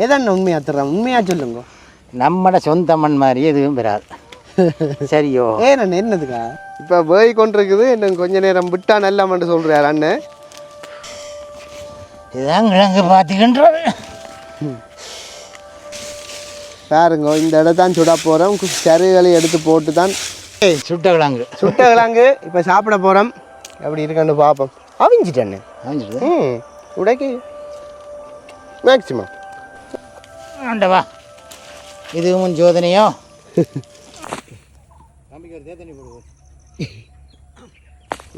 ஏதாண்ணா உண்மையாக தர்றேன், உண்மையாக சொல்லுங்க. நம்மட சொந்த மண் மாதிரி எதுவும் வராது. சரியோ? ஏண்ணா என்னதுக்கா இப்போ போய் கொண்டிருக்குது, இன்னும் கொஞ்ச நேரம் விட்டா நல்லாமன்னு சொல்கிறார் அண்ணன். இதுதான் கிழங்கு பார்த்துக்கின்றோம். பாருங்க, இந்த இடத்தான் சுட போகிறோம். சருகளை எடுத்து போட்டு தான் சுட்ட கிழங்கு இப்போ சாப்பிட போகிறோம். எப்படி இருக்கான்னு பார்ப்போம். அவிஞ்சிட்டேன்னு உடைக்கு மேக்சிமம் ஆண்டவா, இதுவும் சோதனையோ.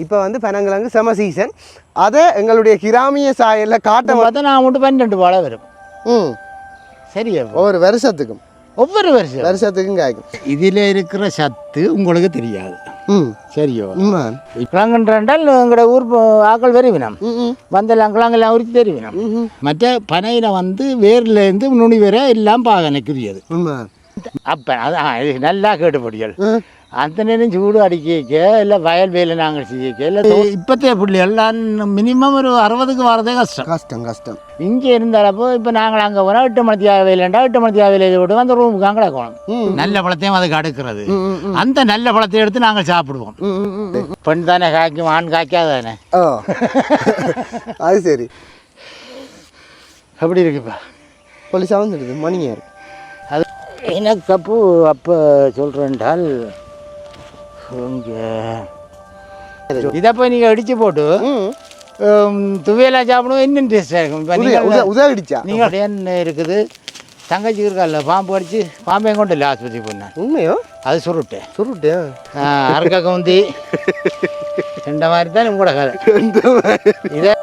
இப்போ வந்து பனங்கிழங்கு செம சீசன். அதை எங்களுடைய கிராமிய சாயலில் காட்ட பார்த்தா நான் மட்டும் 12 வாழை வரும். சரியா? ஒவ்வொரு வருஷத்துக்கும் ஒவ்வொரு வருஷத்துக்கும் காய்க்கும். இதில் இருக்கிற சத்து உங்களுக்கு தெரியாது. சரியோ? கிழங்குன்றால் எங்களோட ஊர் ஆக்கள் வருவினம் வந்தெல்லாம் கிழங்கெல்லாம் உரித்து தெரிவினம். மற்ற பனையில் வந்து வேர்லேருந்து நுனி வரை எல்லாம் பாகனைக்குரியது. அப்போ அது நல்லா கேட்டுப்படிகள். அந்த நேரம் சூடு அடிக்க இல்லை வயல் வேலை நாங்கள் செய்ய இல்லை. இப்போத்தைய பிள்ளைகள் மினிமம் ஒரு 60க்கு வரதே கஷ்டம். இங்கே இருந்தாலப்போ இப்போ நாங்கள் அங்கே போனால் 8 மணித்தியா வேலைண்டா 8 மணித்தியா வேலையை விட்டு அந்த ரூமுக்கு அங்கே கிடக்கணும். நல்ல பழத்தையும் அதுக்கு அடுக்கிறது. அந்த நல்ல பழத்தை எடுத்து நாங்கள் சாப்பிடுவோம். பெண் தானே காய்க்கும், ஆண் காய்க்காதானே. அது சரி. எப்படி இருக்குப்பா? போலீஸாக வந்துடுது மணியாக இருக்கு. அது எனக்கு அப்போ சொல்கிறேன்டால் இங்கே இதை போய் நீங்கள் அடித்து போட்டு துவையெல்லாம் சாப்பிடுவோம். இன்னும் டேஸ்ட்டாக இருக்கும். உதவிச்சா நீங்கள் என்ன இருக்குது, தங்கச்சி இருக்கால பாம்பு அடித்து பாம்பையும் கொண்டு இல்லை ஆஸ்பத்திரி போனேன். உண்மையோ? அது சுருட்டு அறுக்க கவுந்தி இந்த மாதிரி தான் உங்களோட கதை. இதை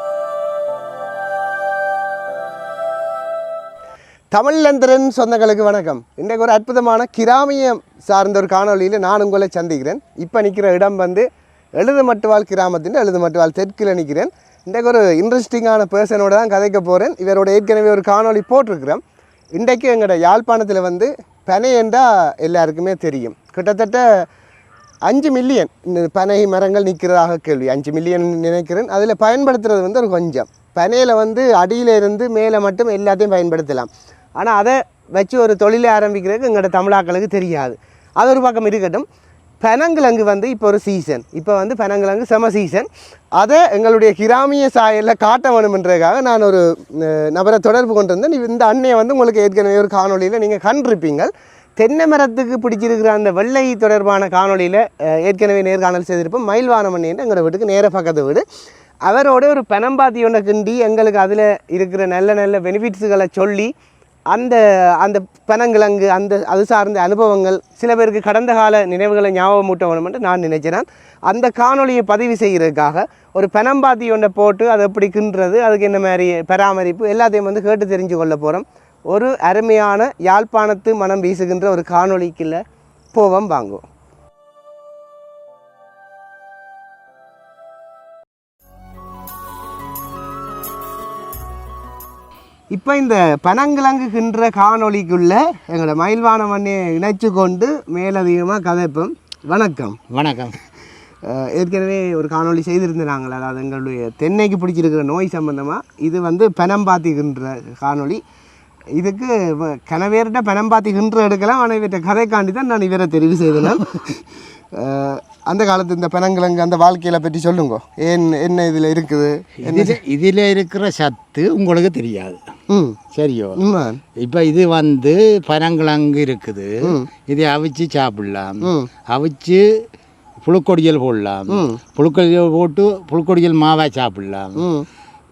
தமிழந்திரன் சொந்தங்களுக்கு வணக்கம். இன்றைக்கு ஒரு அற்புதமான கிராமியம் சார்ந்த ஒரு காணொலியில் நான் உங்களை சந்திக்கிறேன். இப்போ நிற்கிற இடம் வந்து எழுதுமட்டுவாள் கிராமத்தின் எழுதுமட்டுவாள் தெற்கில் நிற்கிறேன். இன்றைக்கு ஒரு இன்ட்ரெஸ்டிங்கான பர்சனோட தான் கதைக்க போகிறேன். இவரோட ஏற்கனவே ஒரு காணொலி போட்டிருக்கிறேன். இன்றைக்கு எங்களோட யாழ்ப்பாணத்தில் வந்து பனை என்றால் எல்லாருக்குமே தெரியும். கிட்டத்தட்ட 5 மில்லியன் பனை மரங்கள் நிற்கிறதாக கேள்வி. 5 மில்லியன் நினைக்கிறேன். அதில் பயன்படுத்துறது வந்து ஒரு கொஞ்சம். பனையில் வந்து அடியிலிருந்து மேலே மட்டும் எல்லாத்தையும் பயன்படுத்தலாம். ஆனால் அதை வச்சு ஒரு தொழிலை ஆரம்பிக்கிறதுக்கு எங்களோட தமிழாக்களுக்கு தெரியாது. அது ஒரு பக்கம் இருக்கட்டும். பனங்கிழங்கு வந்து இப்போ ஒரு சீசன். இப்போ வந்து பனங்கிழங்கு செம சீசன். அதை எங்களுடைய கிராமிய சாயலில் காட்ட வேணுமென்றதுக்காக நான் ஒரு நபரை தொடர்பு கொண்டு வந்தேன். இந்த அன்னையை வந்து உங்களுக்கு ஏற்கனவே ஒரு காணொலியில் நீங்கள் கண்டிருப்பீங்கள். தென்னை மரத்துக்கு பிடிச்சிருக்கிற அந்த வெள்ளை தொடர்பான காணொலியில் ஏற்கனவே நேர்காணல் செய்திருப்போம். மயில்வானம் என்று எங்களோட வீட்டுக்கு நேர பக்கத்து வீடு. அவரோட ஒரு பனம்பாத்தி ஒன்றை கிண்டி எங்களுக்கு அதில் இருக்கிற நல்ல நல்ல பெனிஃபிட்ஸுகளை சொல்லி அந்த அந்த பனங்கிழங்கு அது சார்ந்த அனுபவங்கள் சில பேருக்கு கடந்த கால நினைவுகளை ஞாபகமூட்ட வேணுமென்று நான் நினைக்கிறேன். அந்த காணொலியை பதிவு செய்கிறதுக்காக ஒரு பனம்பாத்தி ஒன்றை போட்டு அதை எப்படி கிண்டுறது, அதுக்கு என்ன மாதிரி பராமரிப்பு எல்லாத்தையும் வந்து கேட்டு தெரிஞ்சு கொள்ள போகிறோம். ஒரு அருமையான யாழ்ப்பாணத்து மனம் வீசுகின்ற ஒரு காணொலிக்குள்ள போவோம் வாங்குவோம். இப்போ இந்த பனங்கிழங்கு கின்ற காணொலிக்குள்ளே எங்களோட மயில்வானம் அண்ணையை இணைச்சு கொண்டு மேலதிகமாக கதைப்போம். வணக்கம். வணக்கம். ஏற்கனவே ஒரு காணொலி செய்திருந்தேன் நாங்கள். அதாவது எங்களுடைய தென்னைக்கு பிடிச்சிருக்கிற நோய் சம்பந்தமாக இது வந்து பனம்பாத்திக்கின்ற காணொலி. இதுக்கு கனவேர்கிட்ட பனம்பாத்திக்கின்ற எடுக்கலாம். ஆனால் இவற்றை கதைக்காண்டி தான் நான் இவரை தெரிவு செய்தேன். அந்த காலத்து இந்த பனங்கிழங்கு அந்த வாழ்க்கையில் பற்றி சொல்லுங்க. என்ன இதில் இருக்குது, இதில் இருக்கிற சத்து உங்களுக்கு தெரியாது. சரியோ? இப்போ இது வந்து பனங்கிழங்கு இருக்குது. இதை அவிச்சு சாப்பிடலாம். அவிச்சு புழுக்கொடியல் போடலாம். புழுக்கொடியல் போட்டு புழுக்கொடியல் மாவாக சாப்பிடலாம்.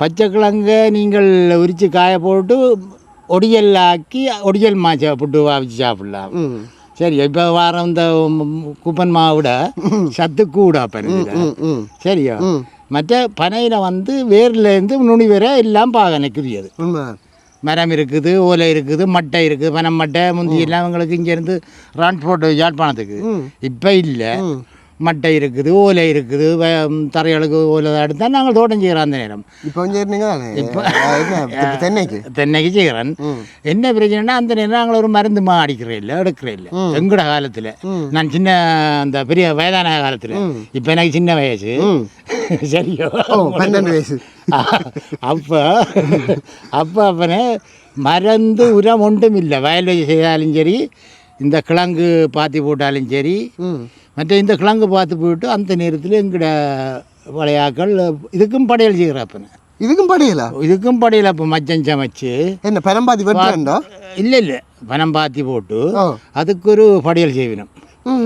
பச்சை கிழங்கை நீங்கள் உரித்து காய போட்டு ஒடியல் ஆக்கி ஒடியல் போட்டு அவிச்சு சாப்பிடலாம். சரி, இப்போ வாரம் இந்த குப்பன் மாவோட சத்து கூட சரியா? மற்ற பனையில் வந்து வேர்லேருந்து நுனி வரை எல்லாம் பாகனைக்குரியது. மரம் இருக்குது, ஓலை இருக்குது, மட்டை இருக்குது. பனை மட்டை முந்தி எல்லாம் எங்களுக்கு இங்கேருந்து டிரான்ஸ்போர்ட் யாழ்ப்பாணத்துக்கு. இப்போ இல்லை. மட்டை இருக்குது, ஓலை இருக்குது. தரைகளுக்கு ஓலை எடுத்தா நாங்கள் தோட்டம் செய்கிறோம். அந்த நேரம் இப்போ தென்னைக்கு செய்கிறேன். என்ன பிரச்சனைனா அந்த நேரம் நாங்கள் ஒரு மருந்து அடிக்கிறே இல்லை, எடுக்கிறே இல்லை. எங்கட காலத்தில் நான் சின்ன அந்த பெரிய வயதான காலத்தில். இப்போ எனக்கு சின்ன வயசு. சரியோ? 12 வயசு. அப்போ அப்பனே மருந்து உரம் ஒன்றும் இல்லை. வயல்வெளி செய்தாலும் சரி, இந்த கிழங்கு பாத்தி போட்டாலும் சரி, மற்ற இந்த கிழங்கு பார்த்து போட்டு அந்த நேரத்தில் எங்கட பழையாக்கள் இதுக்கும் படையல் செய்கிறாப்பன. இதுக்கும் படையல இப்போ மச்சம் சமைச்சு என்ன பனம்பாத்தி வெட்டுறா? இல்லை பனம்பாத்தி போட்டு அதுக்கு ஒரு படையல் செய்வினோம்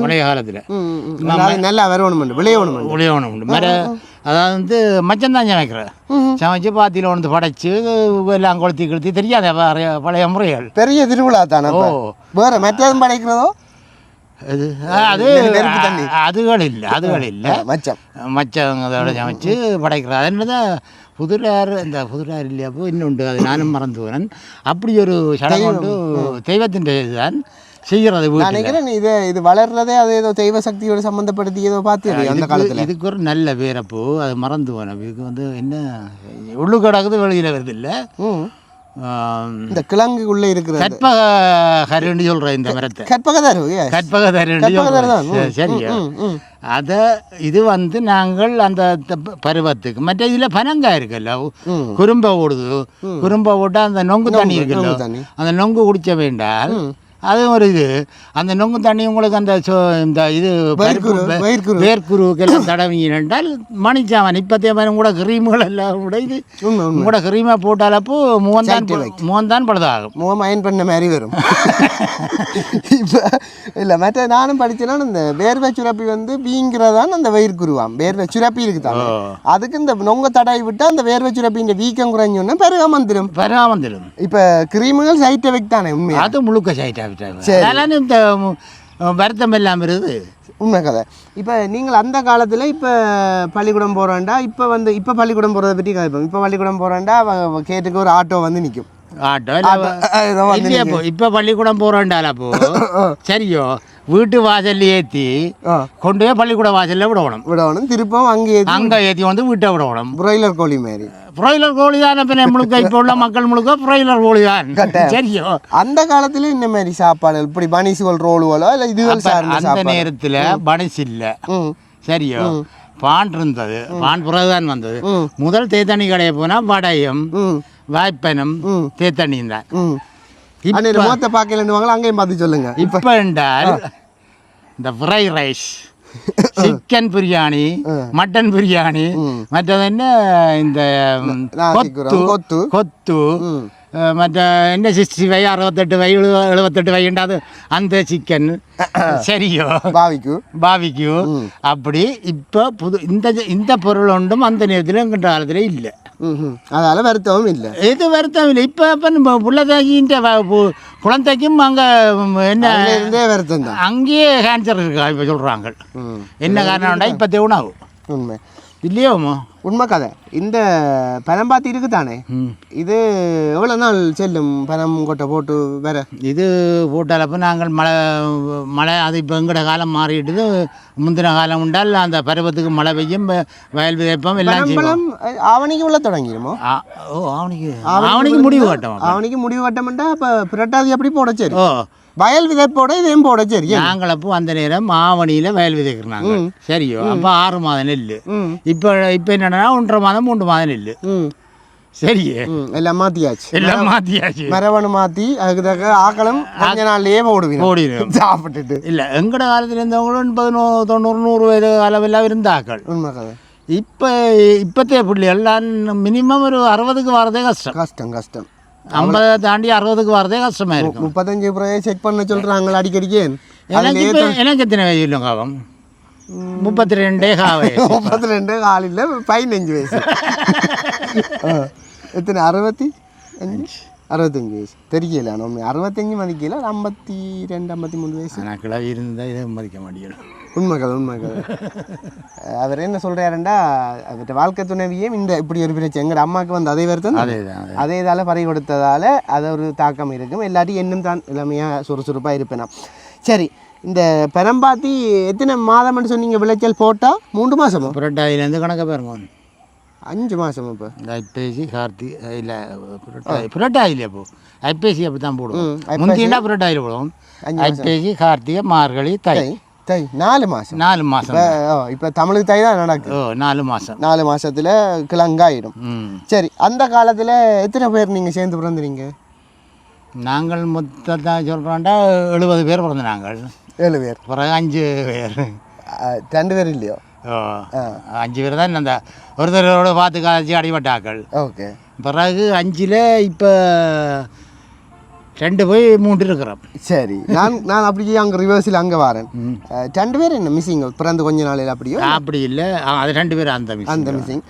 பழைய காலத்தில். நல்லா விளையணும் மர அதாவது மச்சம் தான் சமைக்கிறேன். சமைச்சு பாத்தியில் வந்து படைச்சு எல்லாம் கொளுத்தி தெரியாத பழைய முறைகள். பெரிய திருவிழா தானே. வேற மற்றதும் படைக்கிறதோ? அதுகள் இல்லை மச்சம் அதோட சமைச்சு படைக்கிறது. அது என்னதான் புதுரார் இல்லையா இன்னுண்டு, அது நானும் மறந்து போனேன். அப்படி ஒரு சடங்கு தெய்வத்தின் இதுதான் செய்கிறது. நினைக்கிறேன் இது வளர்றதே அது ஏதோ தெய்வ சக்தியோட சம்மந்தப்படுத்தி ஏதோ பார்த்து அந்த காலத்தில். இதுக்கு ஒரு நல்ல பேரப்போ அது மறந்து போனேன். இதுக்கு என்ன உள்ளு கிடக்குது, வெளியில் வருது இல்லை. இந்த கிழங்கு உள்ள இருக்கிற கற்பகதருன்னு சொல்ற இந்த மரத்தை கற்பகதரு சரியா. அதை இது நாங்கள் அந்த பருவத்துக்கு மற்ற இதில் பனங்காய் இருக்குல்ல, குறும்ப ஓடுது, குறும்ப ஓட்டா அந்த நொங்கு தண்ணி இருக்குல்ல, அந்த நொங்கு குடிச்ச வேண்டால் அது ஒரு இது. அந்த நொங்கு தண்ணி உங்களுக்கு அந்த இந்த இது வேர்க்குருவுக்கெல்லாம் தடவினால் மணிச்சாமன் இப்போத்தைய கூட கிரீமுகள் எல்லாம் கூட இது கூட கிரீமாக போட்டாலப்போ முகம்தான் பழுதாகும். முகம் அயன் பண்ண மாதிரி வரும். இப்போ இல்லை மற்ற நானும் படித்தேன்னா இந்த வேர்வை சுரப்பி வீங்கிறதான் அந்த வயிற்குருவாம். வேர்வை சுரப்பி இருக்குதான், அதுக்கு இந்த நொங்க தடவி விட்டால் அந்த வேர்வை சுரப்பின் வீக்கம் குறைஞ்சோன்னா பெருகாமந்திரும். இப்போ கிரீமுகள் சைட்டை வைத்தானே உண்மை, அது முழுக்க சைட்டை இந்த வருத்தம் எல்லாம் இருக்குது. உண்மை கதை. இப்போ நீங்கள் அந்த காலத்தில் இப்போ பள்ளிக்கூடம் போகிறோண்டா, இப்போ பள்ளிக்கூடம் போகிறத பற்றி கேட்போம். இப்போ பள்ளிக்கூடம் போகிறோண்டா கேட்டுக்கு ஒரு ஆட்டோ நிற்கும். இப்ப பள்ளிக்கூடம் போறோண்டாலப்போ சரியோ வீட்டு வாசல்ல ஏத்தி கொண்டு போய் பள்ளிக்கூட வாசல்ல விடணும். திருப்பம் அங்க ஏத்தி வந்து வீட்டை விடணும். பிராய்லர் கோழி மாதிரி. பிராய்லர் கோழி தான் முழுக்க இப்ப உள்ள மக்கள் முழுக்க பிராய்லர் கோழி தான். சரியோ அந்த காலத்துல இந்த மாதிரி சாப்பாடு இப்படி பனிசுகள் ரோலுவலோ இல்ல இதுகள் அந்த நேரத்துல பனிஸ் இல்ல. சரியோ பான் இருந்தது, பான் பிறகுதான் வந்தது. முதல் தேத்தண்ணி கடையை போனா வடையும் வாய்ப்பனும் தேத்தண்ணியும் தான். மொத்த பாக்கலன்னு அங்கேயும் பார்த்து சொல்லுங்க. இப்ப என்றால் இந்த fried rice, chicken biryani, mutton biryani, மற்றது என்ன இந்த கொத்து மற்ற என்ன 65 68 78 வைண்டாது அந்த சிக்கன் சரியோ பாவிக்கு அப்படி இப்போ புது இந்த பொருள் ஒன்றும் அந்த நேரத்தில் எங்கிட்ட காலத்தில் இல்லை. அதனால வருத்தமும் இல்லை. இது வருத்தம் இல்லை. இப்போ புள்ளதாக்கின்ற குழந்தைக்கும் அங்கே என்ன வருத்தம் தான், அங்கேயே கேன்சர் இருக்கா இப்போ சொல்கிறாங்க. என்ன காரணம்டா இப்போ உணாகும். உண்மை இல்லையோமோ? உண்மை கதை. இந்த பனம்பாத்தி இருக்கு தானே, இது எவ்வளோ நாள் செல்லும்? பனம் கொட்டை போட்டு வேற இது போட்டாலப்போ நாங்கள் மழை அது இப்போ எங்கட காலம் மாறிட்டு முந்தின காலம் உண்டால் அந்த பருவத்துக்கு மழை பெய்யும், வயல் விதைப்பம் எல்லாம். ஆவணிக்கு உள்ள தொடங்கிடுமோ? ஆவணிக்கு முடிவு கட்டம். ஆவணிக்கு முடிவு கட்டம்ட்டா இப்போ புரட்டாதி எப்படி போட சரி. வயல் விதைப்போட இதையும் போட சரி. நாங்கள் அப்போ அந்த நேரம் ஆவணியில் வயல் விதைக்கிறாங்க. சரியோ அப்போ 6 மாதம் நெல். இப்போ என்னன்னா 1.5 மாதம் 3 மாதம் நெல். சரியே எல்லாம் மாத்தியாச்சு. மரவணு மாற்றி அதுக்கு தக்க ஆக்களும் கொஞ்ச நாள்லயே ஓடிடும் சாப்பிட்டுட்டு. இல்லை எங்கட காலத்தில் இருந்தவங்களும் 80 90 100 வயது அளவெல்லாம் இருந்த ஆக்கள். உண்மை. இப்போத்தைய பிள்ளைகள் மினிமம் ஒரு 60க்கு வரதே கஷ்டம். 50 தாண்டி 60க்கு வரதே கஷ்டமா இருக்கும். 35 செக் பண்ண சொல்றாங்க அடிக்கடிக்கு. எனக்கு எத்தனை வயசு இல்லைங்க? 32 காலில் 15 வயசு. எத்தனை 65 வயசு தெரியல. 65 மதிக்கல, 52 53 வயசு. நான் கிளவி இருந்தால் இதை மதிக்க மாட்டேன். உண்மை கதை. அவர் என்ன சொல்கிறாருண்டா, அவர்கிட்ட வாழ்க்கை துணைவியே இந்த இப்படி ஒரு பிரச்சனை எங்கள் அம்மாவுக்கு அதே வருத்தம் அதே இதால் பறி கொடுத்ததால் அதை ஒரு தாக்கம் இருக்கும். எல்லாத்தையும் இன்னும் தான் இளமையாக சுறுசுறுப்பாக இருப்பேன். சரி, இந்த பனம்பாத்தி எத்தனை மாதம்னு சொன்னீங்க விளைச்சல் போட்டால்? 3 மாதமோ? புரட்டாதியிலேருந்து கணக்க பாருங்க. 5 மாதம். இப்போ ஐப்பேசி கார்த்தி இல்லை புரட்டாதியில் அப்போ ஐப்பேசி அப்படி தான் போடுவோம். முந்தினா புரட்டாதியில் போடுவோம். ஐப்பேசி கார்த்திகை மார்கழி தை 4 மாதம். இப்போ தமிழுக்கு தை தான் நடக்குது. 4 மாதம். 4 மாதத்தில் கிழங்காயிடும். சரி, அந்த காலத்தில் எத்தனை பேர் நீங்கள் சேர்ந்து பிறந்துறீங்க? நாங்கள் மொத்தத்தை சொல்கிறோம்டா 70 பேர் பிறந்த நாங்கள் 7 பேர் பிறகு 5 பேர் 2 பேர் இல்லையோ? ஓ 5 பேர் தான் அந்த ஒருத்தரோட பார்த்து காய்ச்சி அடிபட்டாக்கள். ஓகே. பிறகு 5ல் இப்போ 2 போய் 3 இருக்கிறோம். சரி, நான் அப்படியே அங்கே ரிவர்ஸில் அங்கே வரேன். 2 பேர் என்ன மிஸ்ஸிங் பிறந்து கொஞ்ச நாளையில் அப்படியோ? அப்படி இல்லை, அது 2 பேர் அந்த மிஸ்ஸிங்.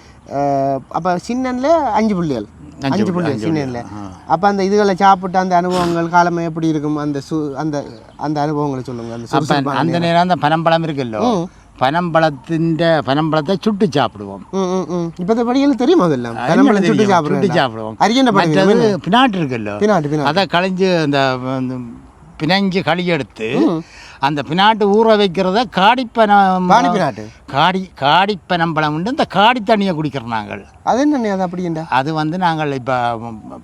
அப்போ சின்னனில் 5 புள்ளிகள் 5 புள்ளிகள் சின்னனில். அப்போ அந்த இதுகளை சாப்பிட்டு அந்த அனுபவங்கள் காலமே எப்படி இருக்கும்? அந்த அந்த அந்த அனுபவங்களை சொல்லுங்கள். அந்த நேரம் அந்த பனம்பழம் இருக்குல்லோ, பனம்பழத்தை சுட்டு சாப்பிடுவோம். இப்போ படிகள் தெரியும், அதெல்லாம் சுட்டு சாப்பிடுவோம். மற்றது பினாட்டு இருக்குல்லோ, அதை களைஞ்சு அந்த பிணைஞ்சு களி எடுத்து அந்த பினாட்டு ஊற வைக்கிறத காடிப்பனம்பழம் உண்டு. இந்த காடி தண்ணியை குடிக்கிறோம் நாங்கள். அது என்ன அது அப்படின்டா? அது வந்து நாங்கள் இப்போ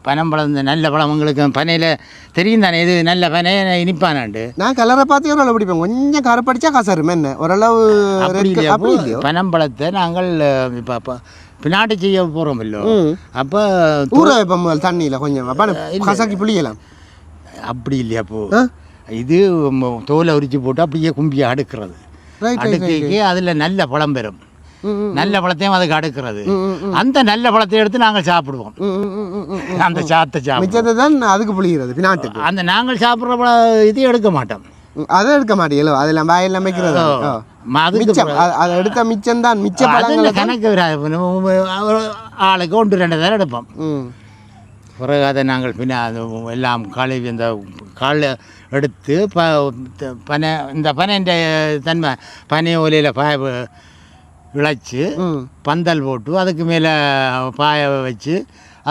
பனம்பழம் இந்த நல்ல பழம் உங்களுக்கு பனையில் தெரியும் தானே, இது நல்ல பனை இனிப்பானாண்டு. நான் கலரை பார்த்து ஓரளவு பிடிப்பேன், கொஞ்சம் கருப்படிச்சா கசருமே என்ன ஓரளவு. பனம்பழத்தை நாங்கள் இப்போ பினாட்டு செய்ய போகிறோம் இல்லோ, அப்போ ஊற வைப்போம் தண்ணியில் கொஞ்சம் கசக்கி புளியலாம். அப்படி இல்லையா? அப்போ இது தோலை உரிச்சு போட்டு அப்படியே கும்பியை அடுக்கிறது. அடுக்கைக்கு அதில் நல்ல பழம் பெறும். நல்ல பழத்தையும் அதுக்கு அடுக்கிறது. அந்த நல்ல பழத்தை எடுத்து நாங்கள் சாப்பிடுவோம். அந்த சாத்தை சாப்பிட்டு தான் அதுக்கு புளிகிறது பினாட்டுக்கு. அந்த நாங்கள் சாப்பிட்ற பழம் இது எடுக்க மாட்டோம். அதை எடுக்க மாட்டீங்களோ? அதெல்லாம் வாயெல்லாம் வைக்கிறது. அதை எடுத்த மிச்சம் தான் மிச்சம் கணக்கு ஆளுக்கு 1-2 தான் எடுப்போம். பிறகு அதை நாங்கள் எல்லாம் கழுவி இந்த காலை எடுத்து இந்த பனையின் தன்மை பனை ஓலையில் இழைச்சி பந்தல் போட்டு அதுக்கு மேலே பாய வச்சு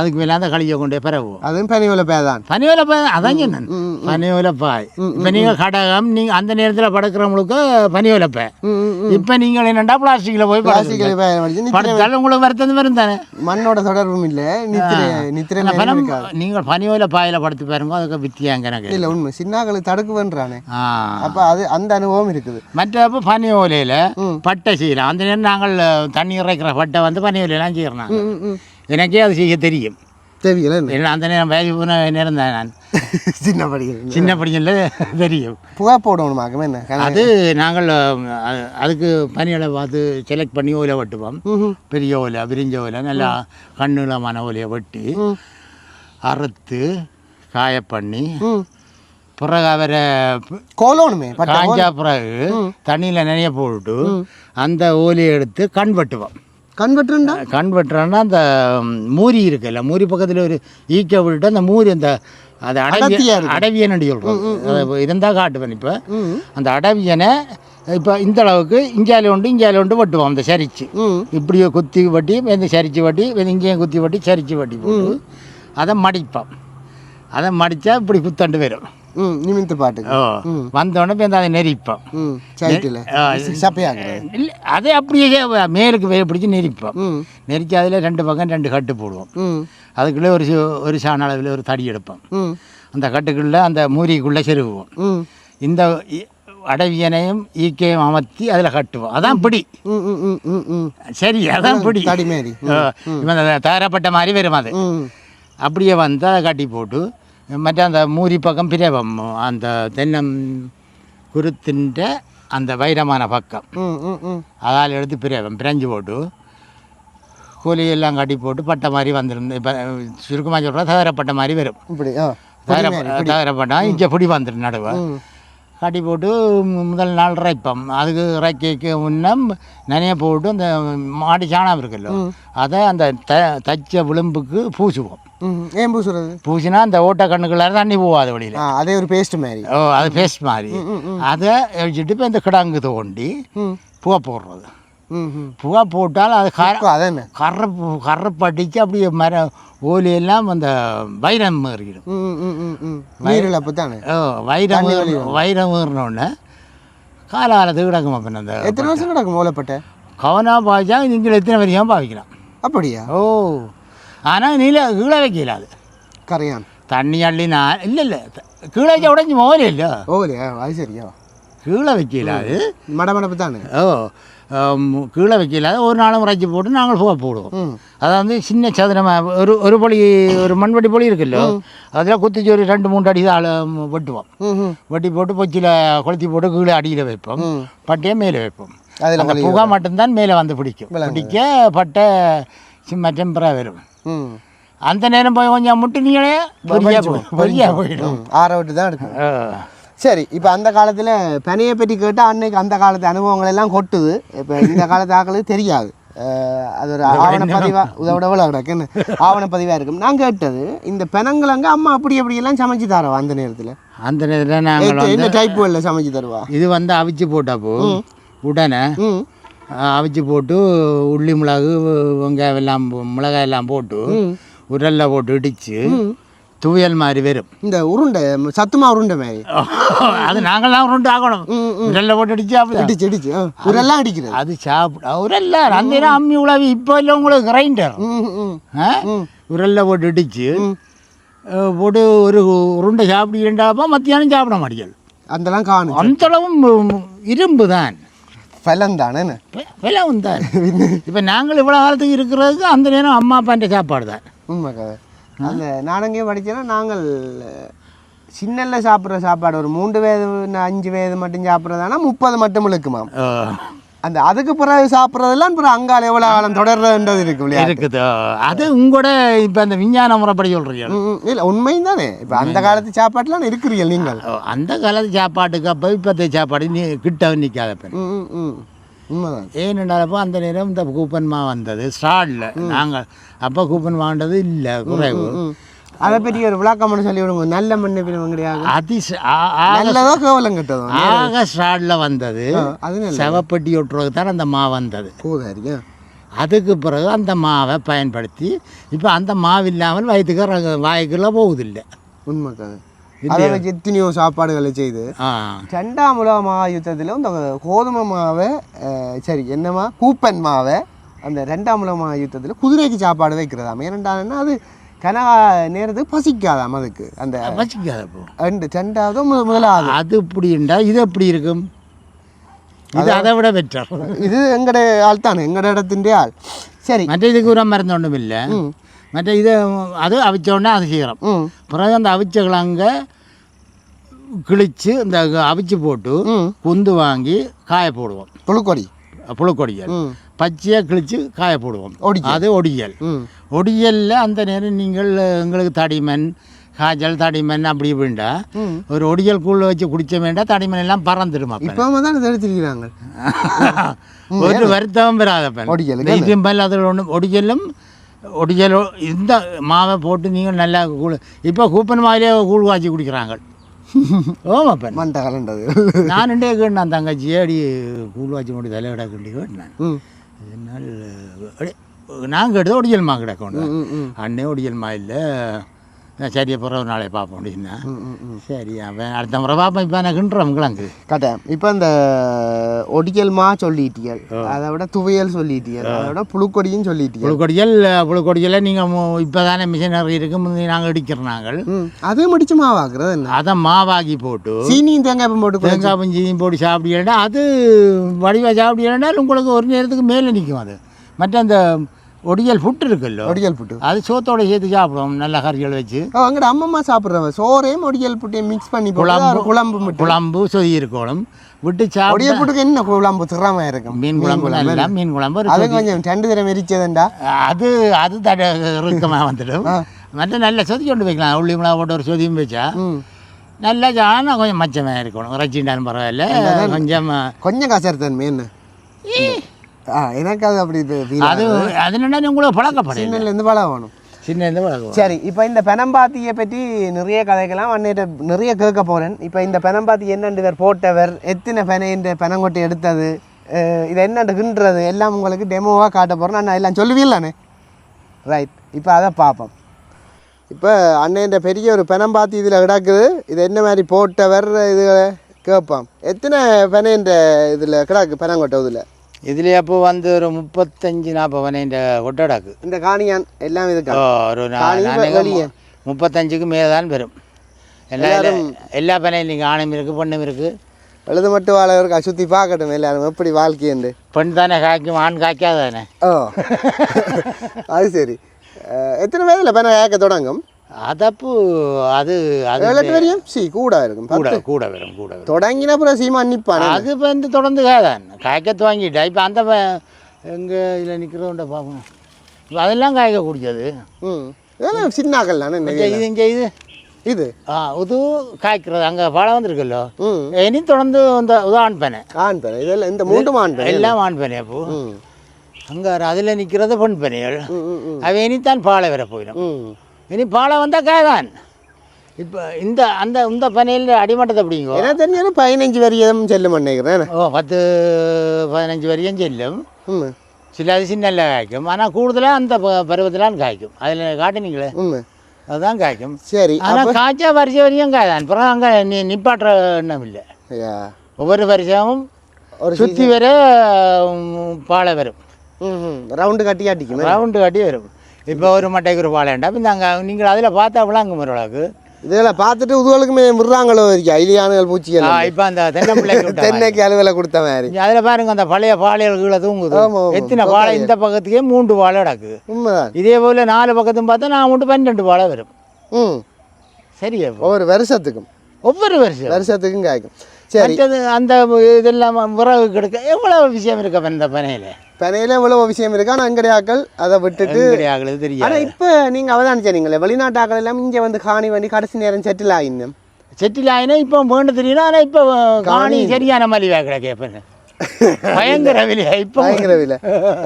அதுக்கு மேலே அந்த களியை கொண்டே பரவுவோம். அதுவும் பனியோலை பாய் தான். பனியோலை பாய் அதான் சொன்னேன், பனியோலை பாய். இப்போ நீங்கள் கடகம் நீங்கள் அந்த நேரத்தில் படுக்கிறவங்களுக்கு பனியோலை பாய். இப்போ நீங்கள் என்னென்னா பிளாஸ்டிக்கில் போய் பிளாஸ்டிக்கில் படுத்தாலும் உங்களுக்கு வருத்தம் வரும் தானே. மண்ணோட தொடர்பும் இல்லை. நீங்கள் பனியோலை பாயில் படுத்து பாருங்க, அதுக்கு வித்தியாங்க எனக்கு இல்லை. உண்மை சின்னாக்களுக்கு தடுக்குவேன்றானே. அப்போ அது அந்த அனுபவம் இருக்குது. மற்றப்போ பனியோலையில் பட்டை செய்யலாம். அந்த நேரம் நாங்கள் தண்ணி இறைக்கிற பட்டை வந்து பனியோலையெல்லாம் செய்யறோம். எனக்கே அது செய்ய தெரியும். தெரியல என்ன அந்த நேரம் வேலைக்கு போன நேரம் தான். நான் சின்ன படிக்கல தெரியும். புகை போடணுமாக்குமே என்ன அது நாங்கள் அதுக்கு பனியோலை பார்த்து செலக்ட் பண்ணி ஓலை வெட்டுவோம். பெரிய ஓலை, விரிஞ்ச ஓலை, நல்லா கண்ணுளமான ஓலையை வெட்டி அறுத்து காய பண்ணி பிறகு அவரை கோலோணுமே காஞ்சா பிறகு தண்ணியில் நினைய போட்டு அந்த ஓலையை எடுத்து கண் வெட்டுவோம். கண் வெட்டுறோன்னா அந்த மூரி இருக்குல்ல, மூரி பக்கத்தில் ஒரு ஈக்க விட்டு அந்த மூரி அந்த அது அடவியன்னு சொல்கிறோம். இருந்தால் காட்டுவேன். இப்போ அந்த அடவியனை இப்போ இந்த அளவுக்கு இஞ்சால உண்டு வெட்டுவோம். அந்த சரிச்சு இப்படியே குத்தி வட்டி இந்த சரிச்சு வட்டி இங்கேயும் குத்தி வட்டி சரிச்சு வட்டி போட்டு அதை மடிப்போம். அதை மடித்தா இப்படி குத்தண்டு வரும். நிமித்து பாட்டு வந்தோடனே இப்போ அதை நெரிப்போம். இல்லை அதை அப்படியே மேலுக்கு பிடிச்சி நெரிப்போம். நெரிச்சு அதில் 2 பக்கம் 2 கட்டு போடுவோம். அதுக்குள்ளே ஒரு சாண அளவில் ஒரு தடி எடுப்போம். அந்த கட்டுக்குள்ளே அந்த மூரிக்குள்ளே செருகுவோம். இந்த அடவியனையும் ஈக்கையும் அமர்த்தி அதில் கட்டுவோம். அதான் பிடி. சரி, அதான் பிடி. தடிமாரி தயாரப்பட்ட மாதிரி வரும். அது அப்படியே வந்து அதை கட்டி போட்டு மற்ற அந்த மூரி பக்கம் பிரேவம் அந்த தென்னம் குருத்தின்ற அந்த வைரமான பக்கம் அதால் எடுத்து பிரஞ்சு போட்டு கூலியெல்லாம் கட்டி போட்டு பட்டை மாதிரி வந்துடும். இப்போ சுருக்கமாக சொல்கிறா தகரப்பட்ட மாதிரி வரும். தகரப்பட்டா இங்கே பிடி வந்துடும். நடுவை கட்டி போட்டு முதல் நாள் இறைப்போம். அதுக்கு இறைக்கைக்கு முன்னம் நனைய போட்டு அந்த மாடி சாணம் இருக்குல்ல அதை அந்த தச்ச விளிம்புக்கு பூசுவோம். ஏன் பூசுறது? பூசினா அந்த ஓட்ட கண்ணுக்குள்ளார தண்ணி போகாது வெளியில். அதே ஒரு பேஸ்ட் மாதிரி. அது பேஸ்ட் மாதிரி. அதை வச்சுட்டு இப்போ இந்த கிடாங்கு தோண்டி புகை போடுறது. புகை போட்டால் அது கரை அப்படியே ஓலையெல்லாம் அந்த வைரம் ஏறிடும். வைரம் ஏறினோடனே காலகாலத்துக்கு கிடக்கும். அப்போ அந்த எத்தனை வருஷம் கிடக்கும் ஓலைப்பட்ட கவனா பாய்ச்சா நீங்கள் எத்தனை வரைக்கும் பாவிக்கலாம். அப்படியா? ஓ, ஆனால் கீழே வைக்கல. அது கரையான் தண்ணி அள்ளினா இல்லை கீழே வச்சா உடஞ்சி ஓலை இல்லை. ஓலையா? அது சரியா? கீழே வைக்கல. அது மடமடப்பு தானே. ஓ, கீழே வைக்கல ஒரு நாளும் உரைச்சி போட்டு நாங்கள் போடுவோம். அதாவது சின்ன சதுரமாக ஒரு பொலி ஒரு மண்வெட்டி பொலி இருக்குல்லோ அதில் குத்திச்சு ஒரு 2-3 அடி தான் வெட்டுவோம். வெட்டி போட்டு பொச்சியில் கொளுத்தி போட்டு கீழே அடியில் வைப்போம், பட்டையை மேலே வைப்போம். அதில் புகை மட்டும்தான் மேலே வந்து பிடிக்க பட்டை சும்மா டெம்பராக வரும். அந்த நேரம் போய் கொஞ்சம் முட்டினீங்களே போயிடும், ஆற விட்டு தான் இருக்கும். சரி, இப்போ அந்த காலத்தில் பனையை பற்றி கேட்டால் அன்னைக்கு அந்த காலத்து அனுபவங்கள் எல்லாம் கொட்டுது. இப்போ இந்த காலத்து ஆக்களுக்கு தெரியாது. அது ஒரு ஆவணப்பதிவாக உதவிட கிடக்குன்னு ஆவணப்பதிவாக இருக்கும். நான் கேட்டது இந்த பெனங்கிழங்கு அம்மா அப்படியெல்லாம் சமைச்சு தரோம் அந்த நேரத்தில். அந்த நேரத்தில் நாங்கள் என்ன டைப்புகளில் சமைச்சு தருவா? இது வந்து அவிச்சு போட்டப்போ உடனே அவிச்சு போட்டு உள்ளி மிளகு வெங்காயம் எல்லாம் மிளகாய் எல்லாம் போட்டு உரல்ல போட்டு இடித்து துவையல் மாதிரி வரும். இந்த உருண்டை சத்துமா உருண்டை மாதிரி அது நாங்கள்லாம் உருண்டை ஆகணும். உரல்ல போட்டு இடிச்சு உரெல்லாம் அடிக்கிறது அது சாப்பிட உரல்ல அந்த நேரம் அம்மி உழவி. இப்போ இல்லை உங்களுக்கு கிரைண்டர் உரல்ல போட்டு இடிச்சு போட்டு ஒரு உருண்டை சாப்பிடுகின்றாப்போ மத்தியானம் சாப்பிட மாட்டேங்குது. அதெல்லாம் காணும். அந்த அளவும் இரும்பு தான், பலம் தானே, பலம் தான். இப்போ நாங்கள் இவ்வளோ காலத்துக்கு இருக்கிறதுக்கு அந்த நேரம் அம்மா அப்பான்ற சாப்பாடு தான். உண்மை கதை. அந்த நான் எங்கேயும் படித்தேன்னா நாங்கள் சின்னல்ல சாப்பிட்ற சாப்பாடு ஒரு 3 வயது 5 வயது மட்டும் சாப்பிட்றதானா 30 மட்டும் இருக்குமாம். அந்த அதுக்கு பிறகு சாப்பிட்றதெல்லாம் பிறகு அங்கால எவ்வளோ காலம் தொடர்றதுன்றது இருக்குது. அது உங்களோட இப்போ அந்த விஞ்ஞான முறைப்படி சொல்கிறீங்க. இல்லை உண்மையும் தானே. இப்போ அந்த காலத்து சாப்பாட்டுலாம் இருக்கிறீங்க நீங்கள். அந்த காலத்து சாப்பாட்டுக்கு அப்போ இப்போத்தைய சாப்பாடு நீ கிட்ட நிற்காத பெண் உண்மைதான். ஏன்னுடாப்போ அந்த நேரம் இந்த கூப்பன் மா வந்தது ஸ்டார்டில். நாங்கள் அப்போ கூப்பன் வாங்கினது இல்லை, குறைவு. அதை பற்றி ஒரு விளக்கம் சொல்லி விடுங்க. நல்ல மண்ணு கிடையாது, நல்லதோ கேவலம் கட்டதோ ஆக ஸ்டார்டில் வந்தது. செவப்பட்டி ஒட்டுறதுக்கு தான் அந்த மா வந்தது. அதுக்கு பிறகு அந்த மாவை பயன்படுத்தி இப்போ அந்த மாவு இல்லாமல் வயிற்றுக்கு வாய்க்குள்ள போகுதில்லை. உண்மைக்காது. அதை வச்சு எத்தனையோ சாப்பாடுகளை செய்து 2ஆம் உலக மகாயுத்தத்தில் இந்த கோதுமை மாவை என்னமா கூப்பன் மாவை அந்த 2ஆம் உலக மகாயுத்தத்தில் குதிரைக்கு சாப்பாடு வைக்கிறதாம். ஏனென்றால் அது கனகா நேரத்துக்கு பசிக்காதாம். அதுக்கு அந்த பசிக்காதப்போ 2வது முதலாவது அது இப்படின்றா இது எப்படி இருக்கும்? இது அதை விட பெட்டர். இது எங்கட ஆள் தானே, எங்கட இடத்தின் ஆள். சரி, மற்ற இதுக்கு உரம் மருந்து ஒன்றும் இல்லை. மற்ற இது அது அவிச்ச உடனே அது செய்கிறோம். பிறகு அந்த அவிச்ச கிழங்க கிழிச்சு இந்த அவிச்சு போட்டு குந்து வாங்கி காய போடுவோம். புழுக்கொடியல் பச்சையாக கிழிச்சு காய போடுவோம். அது ஒடியல். ஒடியலில் அந்த நேரம் நீங்கள் எங்களுக்கு தடிமன் காய்ச்சல் தடிமன் அப்படி இப்படின்டா ஒரு ஒடியல் கூழ் வச்சு குடிச்ச வேண்டாம், தடிமன் எல்லாம் பறந்துடுமா. இப்போ தான் எடுத்துருக்கிறாங்க. ஒரு வருத்தம் பெறாதப்பன் பல் அதில் ஒன்று ஒடியல் இந்த மாவை போட்டு நீங்கள் நல்லா கூழ் இப்போ கூப்பன் மாவிலே கூழ் காய்ச்சி குடிக்கிறாங்க. ஓமாப்பன் மண்டை கலண்டது. நான் கேட்டேன் தங்கச்சி அடி கூழ் காய்ச்சி முடி தலைவிட கண்டி கேட்டேன். அதனால் நான் கேட்டது ஒடியல் மா கிடக்கணும். அண்ணே ஒடியல் மா இல்லை, சரியா போகிற ஒரு நாளை பார்ப்போம் அப்படின்னா. சரி, அவன் அடுத்த முறை பார்ப்பேன். இப்போ நான் கிண்டுறோம் கிழங்கு கட்டேன். இப்போ இந்த ஒடியல் மா சொல்லிட்டியல், அதை விட துவையல் சொல்லிட்டியல், அதை விட புழுக்கொடியும் சொல்லிட்டியல். புழுக்கொடியில் நீங்கள் இப்போ தானே மிஷினரி இருக்கு, நாங்கள் இடிக்கிறோம். நாங்கள் அதையும் முடிச்சு மாவாக்குறது என்ன, அதை மாவாக்கி போட்டு சீனியும் தேங்காய் போட்டு தேங்காய் சீனியும் போட்டு சாப்பிடலன்னா அது வடிவாக சாப்பிடலன்னா உங்களுக்கு ஒரு நேரத்துக்கு மேலே நிற்கும். அது மற்ற அந்த ஒடியல் புட்டு இருக்குல்ல, ஒடியல் புட்டு அது சோத்தோட சேர்த்து சாப்பிடுவோம். நல்ல கறிகள் வச்சு அங்கே அம்மம்மா சாப்பிட்றவ சோறையும் ஒடியல் புட்டையும் மிக்ஸ் பண்ணி குழம்பு சொதி இருக்கணும் விட்டு சாப்பிட. ஒடியல் புட்டுக்கு என்ன குழம்பு திறமை இருக்கும்? மீன் குழம்பு நல்லா மீன் குழம்பு அது கொஞ்சம் 2 தடவை எரிச்சதுண்டா அது இறுக்கமாக வந்துடும். மற்ற நல்ல சொதி கொண்டு வைக்கலாம். உள்ளி மிளகா போட்டு ஒரு சொதியும் வச்சா நல்லா ஆனால் கொஞ்சம் மச்சமாக இருக்கணும். இறைச்சிண்டாலும் பரவாயில்ல, கொஞ்சம் கசர்த்தன்மை என்ன எனக்கு அது அப்படி அது அதனால உங்களுக்கு பழக்கப்படும். சின்னலேருந்து பழகணும், சின்னலேருந்து பழகம். சரி, இப்போ இந்த பெனம்பாத்தியை பற்றி நிறைய கதைகள்லாம் அன்னையிட்ட நிறைய கேட்க போகிறேன். இப்போ இந்த பெனம்பாத்தி என்னென்று பேர் போட்டவர், எத்தனை பெனைன்ற பெனங்கொட்டை எடுத்தது, இதை என்னண்டுகின்றது எல்லாம் உங்களுக்கு டெமோவாக காட்ட போகிறேன். நான் எல்லாம் சொல்லுவீங்களானே? ரைட், இப்போ அதை பார்ப்போம். இப்போ அன்னையிட்ட பெரிய ஒரு பெனம்பாத்தி இதில் கிடக்குது. இது என்ன மாதிரி போட்டவர் இது கேட்பான். எத்தனை பெனைன்ற இதில் கிடக்கு பெனங்கொட்டை? இதில் அப்போ வந்து ஒரு 35-40 பனைன்ற கொட்டடாக்கு இந்த காணியான் எல்லாம் இதுக்கு ஒரு 35க்கு மேலே தான் வரும். எல்லா பனையும் நீங்கள் ஆணும் இருக்குது பெண்ணும் இருக்குது. எழுது மட்டும் வாழவருக்கு சுற்றி பார்க்கட்டும் எல்லாரும் எப்படி வாழ்க்கையுண்டு. பெண் தானே காய்க்கும், ஆண் காய்க்காதானே. ஓ அது சரி. எத்தனை வயதில் பெண்ணை காய்க்க தொடங்கும்? அதப்பு அது அது 7 வரையும் கூட இருக்கும். கூட வரும் தொடங்கின அப்புறம் சீமா நிற்பான். அது வந்து தொடர்ந்து காய்தான் காய்க்க துவங்கிட்டா. இப்போ அந்த எங்கே இதில் நிற்கிறோண்ட பார்ப்போம். இப்போ அதெல்லாம் காய்க்கக்கூடியது. இதெல்லாம் சின்னாக்கள் தானே. இது இங்கே இது இது காய்க்கிறது அங்கே பழம் வந்துருக்குல்ல. இனி தொடர்ந்து இந்த ஆண் பனை இதெல்லாம் இந்த 3 ஆண் பனை எல்லாம் ஆண் பனை. அப்போ அங்கே அதில் நிற்கிறது பெண் பனைகள். அவை இனித்தான் பாலை வர போயிடும். இனி பாலை வந்தால் காய்தான். இப்போ இந்த பனையில் அடிமட்டத்தை அப்படிங்கோ என்ன தெரிஞ்சாலும் 15 வரையும் செல்லும் நினைக்கிறேன். 10-15 வரையும் செல்லும். சில அது சின்ன காய்க்கும். ஆனால் கூடுதலாக அந்த பருவத்திலான் காய்க்கும். அதில் காட்டினீங்களே அதுதான் காய்க்கும். சரி. ஆனால் காய்ச்சா வரிசை வரையும் காய்தான். அப்புறம் அங்கே நிப்பாட்டுற எண்ணம் இல்லை. ஒவ்வொரு வருஷமும் ஒரு சுற்றி வர பாலை வரும். ரவுண்டு கட்டி வரும். இப்போ ஒரு மட்டைக்கு ஒரு பாலைண்டா. இப்போ அங்கே நீங்கள் அதில் பார்த்தா விளாங்க முறைக்கு இதெல்லாம் பார்த்துட்டு உதுவலுக்குமே விடுறாங்களோ இருக்கா இலியானுகள் பூச்சிகள். இப்போ அந்த தென்னைக்கு அலுவலை கொடுத்த மாதிரி அதில் பாருங்க அந்த பழைய பாளையல்களை தூங்குது. எத்தனை பாலை இந்த பக்கத்துக்கே 3 பாலை கிடக்கு. இதே போல் 4 பக்கத்தும் பார்த்தா நான் மட்டும் 12 பாலை வரும். சரியா ஒவ்வொரு வருஷத்துக்கும் வருஷத்துக்கும் காய்க்கும். சரி. அந்த இதெல்லாம் விறகு கிடைக்க எவ்வளோ விஷயம் இருக்கு இந்த பனையில் எவ்வளோ விஷயம் இருக்கு. ஆனால் எங்கடைய ஆக்கள் அதை விட்டுட்டு தெரியும். ஆனால் இப்போ நீங்கள் அவதானிச்சீங்களே வெளிநாட்டு ஆக்கள் எல்லாம் இங்கே வந்து காணி வண்டி கடைசி நேரம் செட்டில் ஆகினா இப்போ வேண்டு தெரியும். ஆனால் இப்போ காணி சரியான மலிவா கிடைக்க பயங்கர விலையா. இப்போ பயங்கர விலை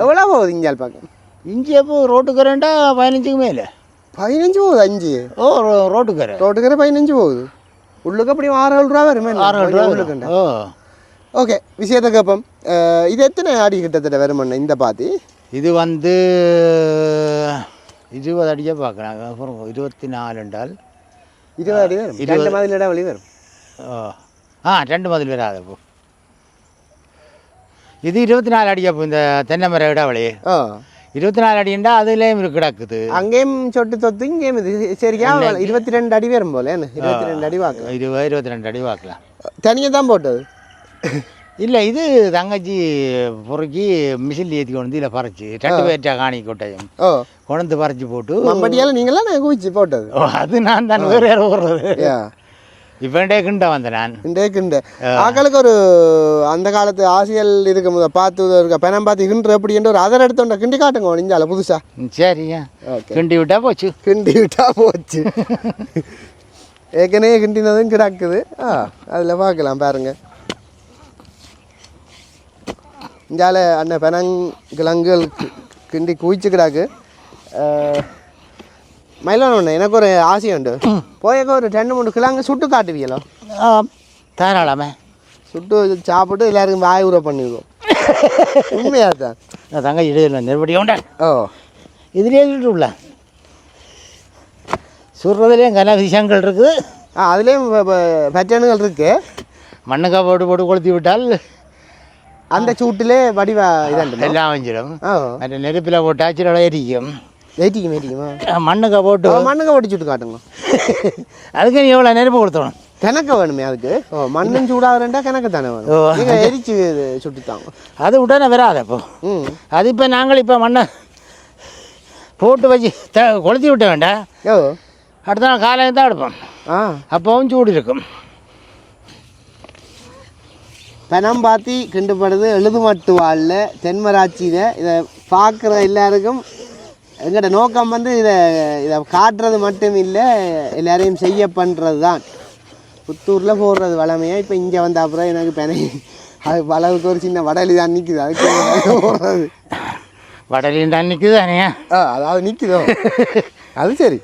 எவ்வளோ போகுது இங்கே பார்க்க? இங்கே இப்போ ரோட்டுக்கு ரெண்டா 15க்கு மேலே 15 போகுது. 5 ரோட்டுக்கரை 15 போகுது. உள்ளுக்கு அப்படி 6-7 ரூபா வருமே. 6-7 ரூபா. ஓகே விஷயத்துக்கு அப்போ இது எத்தனை அடி கிட்டத்தட்ட வருமண்ணா இந்த பாத்தி? இது வந்து 20 அடியாக பார்க்குறாங்க. அப்புறம் 24 என்றால் 20 அடி வரும். 2 மதில் இடம் வழி வரும். 2 மதில் வராது. அப்போ இது 24 அடியா. இப்போ இந்த தென்னை மர இடாவளி 24 அடிண்டா அதுலேயும் கிடக்குது. அங்கேயும் சொட்டு தொத்து இங்கேயும் இது சரியா 22 அடி வரும் போல. 22 அடி வாக்கலாம். 22 அடி வாக்கலாம். தனியாக தான் போட்டது இல்லை. இது தங்கச்சி பொறுக்கி மிஷின் ஏற்றி கொண்டு வந்து இதில் பறிச்சு 2 பேர்ட்டா காணி கொட்டையும் கொண்டு பறிச்சு போட்டு மம்பட்டியால் நீங்களாம் நான் குவிச்சு போட்டது. அது நான் தான் வேறு யாரும் ஓடுறது. இப்போ கிண்ட வந்தேன் நான். ஆக்களுக்கு ஒரு அந்த காலத்து ஆசியல் இருக்கும் போது பார்த்து இருக்க பெணம் பார்த்து கிண்டு எப்படின்ற ஒரு அதர் எடுத்தோண்ட கிண்டி காட்டுங்க நெஞ்சால புதுசா. சரியா கிண்டி விட்டா போச்சு. ஏற்கனவே கிண்டினதும் கிடக்குது. அதில் பார்க்கலாம் பாருங்க. இஞ்சால அந்த பெனங்கிழங்குகள் கிண்டி குவிச்சு கிடாக்கு. மயிலான எனக்கு ஒரு ஆசை உண்டு. போயக்க ஒரு 2-3 கிழங்கு சுட்டு காட்டுவீங்களோ? தாராளமே சுட்டு சாப்பிட்டு எல்லாருக்கும் வாய் ஊற பண்ணிடுவோம். உண்மையாக தான். தங்க இடையில நெருபடி உண்டா? இதுலேயே சுட்டுல சுடுறதுலேயும் கன விஷயங்கள் இருக்குது. அதுலேயும் பட்டனுகள் இருக்கு. மண்ணுக்கா போட்டு கொளுத்தி விட்டால் அந்த சூட்டிலே வடிவா இதாண்டு எல்லாம் வஞ்சிடும். மற்ற நெருப்பில் போட்டாச்சு எரிக்கும். மண்ணுக்கா போட்டு சுட்டு காட்டுங்க. அதுக்கு நீ எவ்வளோ நெருப்பு கொடுத்தோம்? கிணக்க வேணுமே அதுக்கு. மண்ணும் சூடாகிறேன்டா கிணக்கு தானே வேணும். எரிச்சு சுட்டுத்தாங்க. அது உடனே வராது. அப்போ அது இப்போ நாங்கள் இப்போ மண்ணை போட்டு வச்சு கொளுத்தி விட்ட வேண்டாம். அடுத்த நாள் காலையில் தான் எடுப்போம். அப்போவும் சூடு இருக்கும். பெனம் பாத்தி கிண்டுபடுது எழுது மட்டு வாழில் தென்மராட்சியில். இதை பார்க்குற எல்லாருக்கும் எங்களோட நோக்கம் வந்து இதை காட்டுறது மட்டும் இல்லை, எல்லாரையும் செய்ய பண்ணுறது தான். புத்தூரில் போடுறது வளமையாக. இப்போ இங்கே வந்த அப்புறம் எனக்கு பெனை அது வளவுக்கு ஒரு சின்ன வடலி தான் நிற்குது. அதுக்கு போடுறது வடலி தான் நிற்குது தானே. அதாவது நிற்குதோ அது சரி.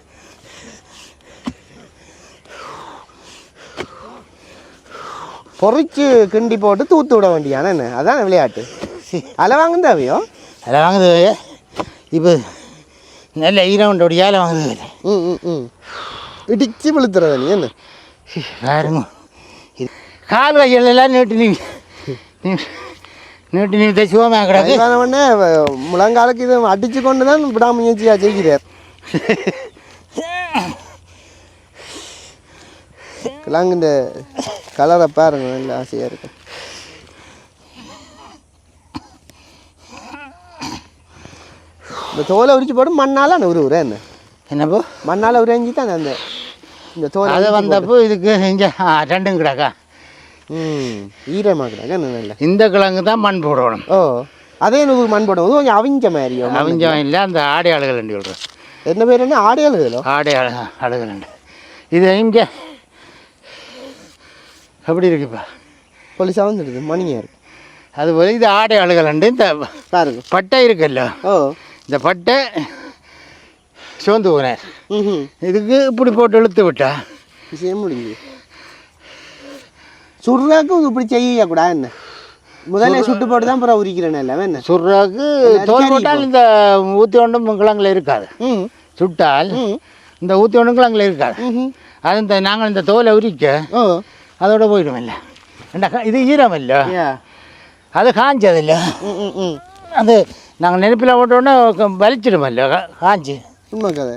பொறிச்சு கிண்டி போட்டு தூத்து விட வேண்டியான என்ன அதான் விளையாட்டு. அலை வாங்குது தேவையோ? அலை வாங்குது. இப்போ நல்ல ஈரவுண்டோடைய அலை வாங்குது. இடிச்சு விழுத்துறத நீ என்ன பாருங்க. கால் கையில் எல்லாம் நீட்டு நீ தைச்சுவோமே கிடக்கு. உடனே முழங்காலுக்கு இது அடிச்சு கொண்டு தான் விடாமுயற்சியாக செய்கிறார். கிழங்குண்ட கலரை பாருங்க நல்ல ஆசையாக இருக்கும். இந்த தோலை உரிச்சு போட்டு மண்ணால் உருவுற என்ன என்னப்போ மண்ணால் உரைஞ்சி தான் அந்த இந்த தோலை அதை வந்தப்போ இதுக்கு இங்கே ரெண்டும் கிடக்கா ஈரமாக கிடக்கா நல்ல இந்த கிழங்கு தான் மண் போடணும். ஓ அதே மண் போடும் கொஞ்சம் அவிஞ்ச மாதிரியோ அவிஞ்சம் இல்லை அந்த ஆடை ஆளுகள் சொல்கிறேன். என்ன பேர் என்ன ஆடை அழுகலோ ஆடை ஆளுகள் இது இங்கே எப்படி இருக்குப்பா போலீஸாக வந்துடுது மணியாக இருக்கு. அதுபோல் இது ஆடை ஆளுகள் இந்த பாருங்க பட்டை இருக்குல்ல. ஓ இந்த பட்டை சோர்ந்து போனேன். இதுக்கு இப்படி போட்டு இழுத்து விட்டா விஷயம் முடிஞ்சு. சுடுறாக்கு இப்படி செய்யக்கூடாது என்ன முதல்ல சுட்டு போட்டு தான் அப்புறம் உரிக்கிறேன் எல்லாம் என்ன சுடுறாக்கு தோல் போட்டால் இந்த ஊற்றி ஒன்றும் கிழங்குல இருக்காது. சுட்டால் இந்த ஊற்றி ஒன்றும் கிழங்குல இருக்காது. அது இந்த நாங்கள் இந்த தோலை உரிக்க அதோட போயிடும் இல்லை. இது ஈரம் இல்லை, அது காஞ்சதில்லை. அது நாங்கள் நெருப்பில் போட்டோன்னே வலிச்சிடுமல்ல காஞ்சி உண்மை கதை.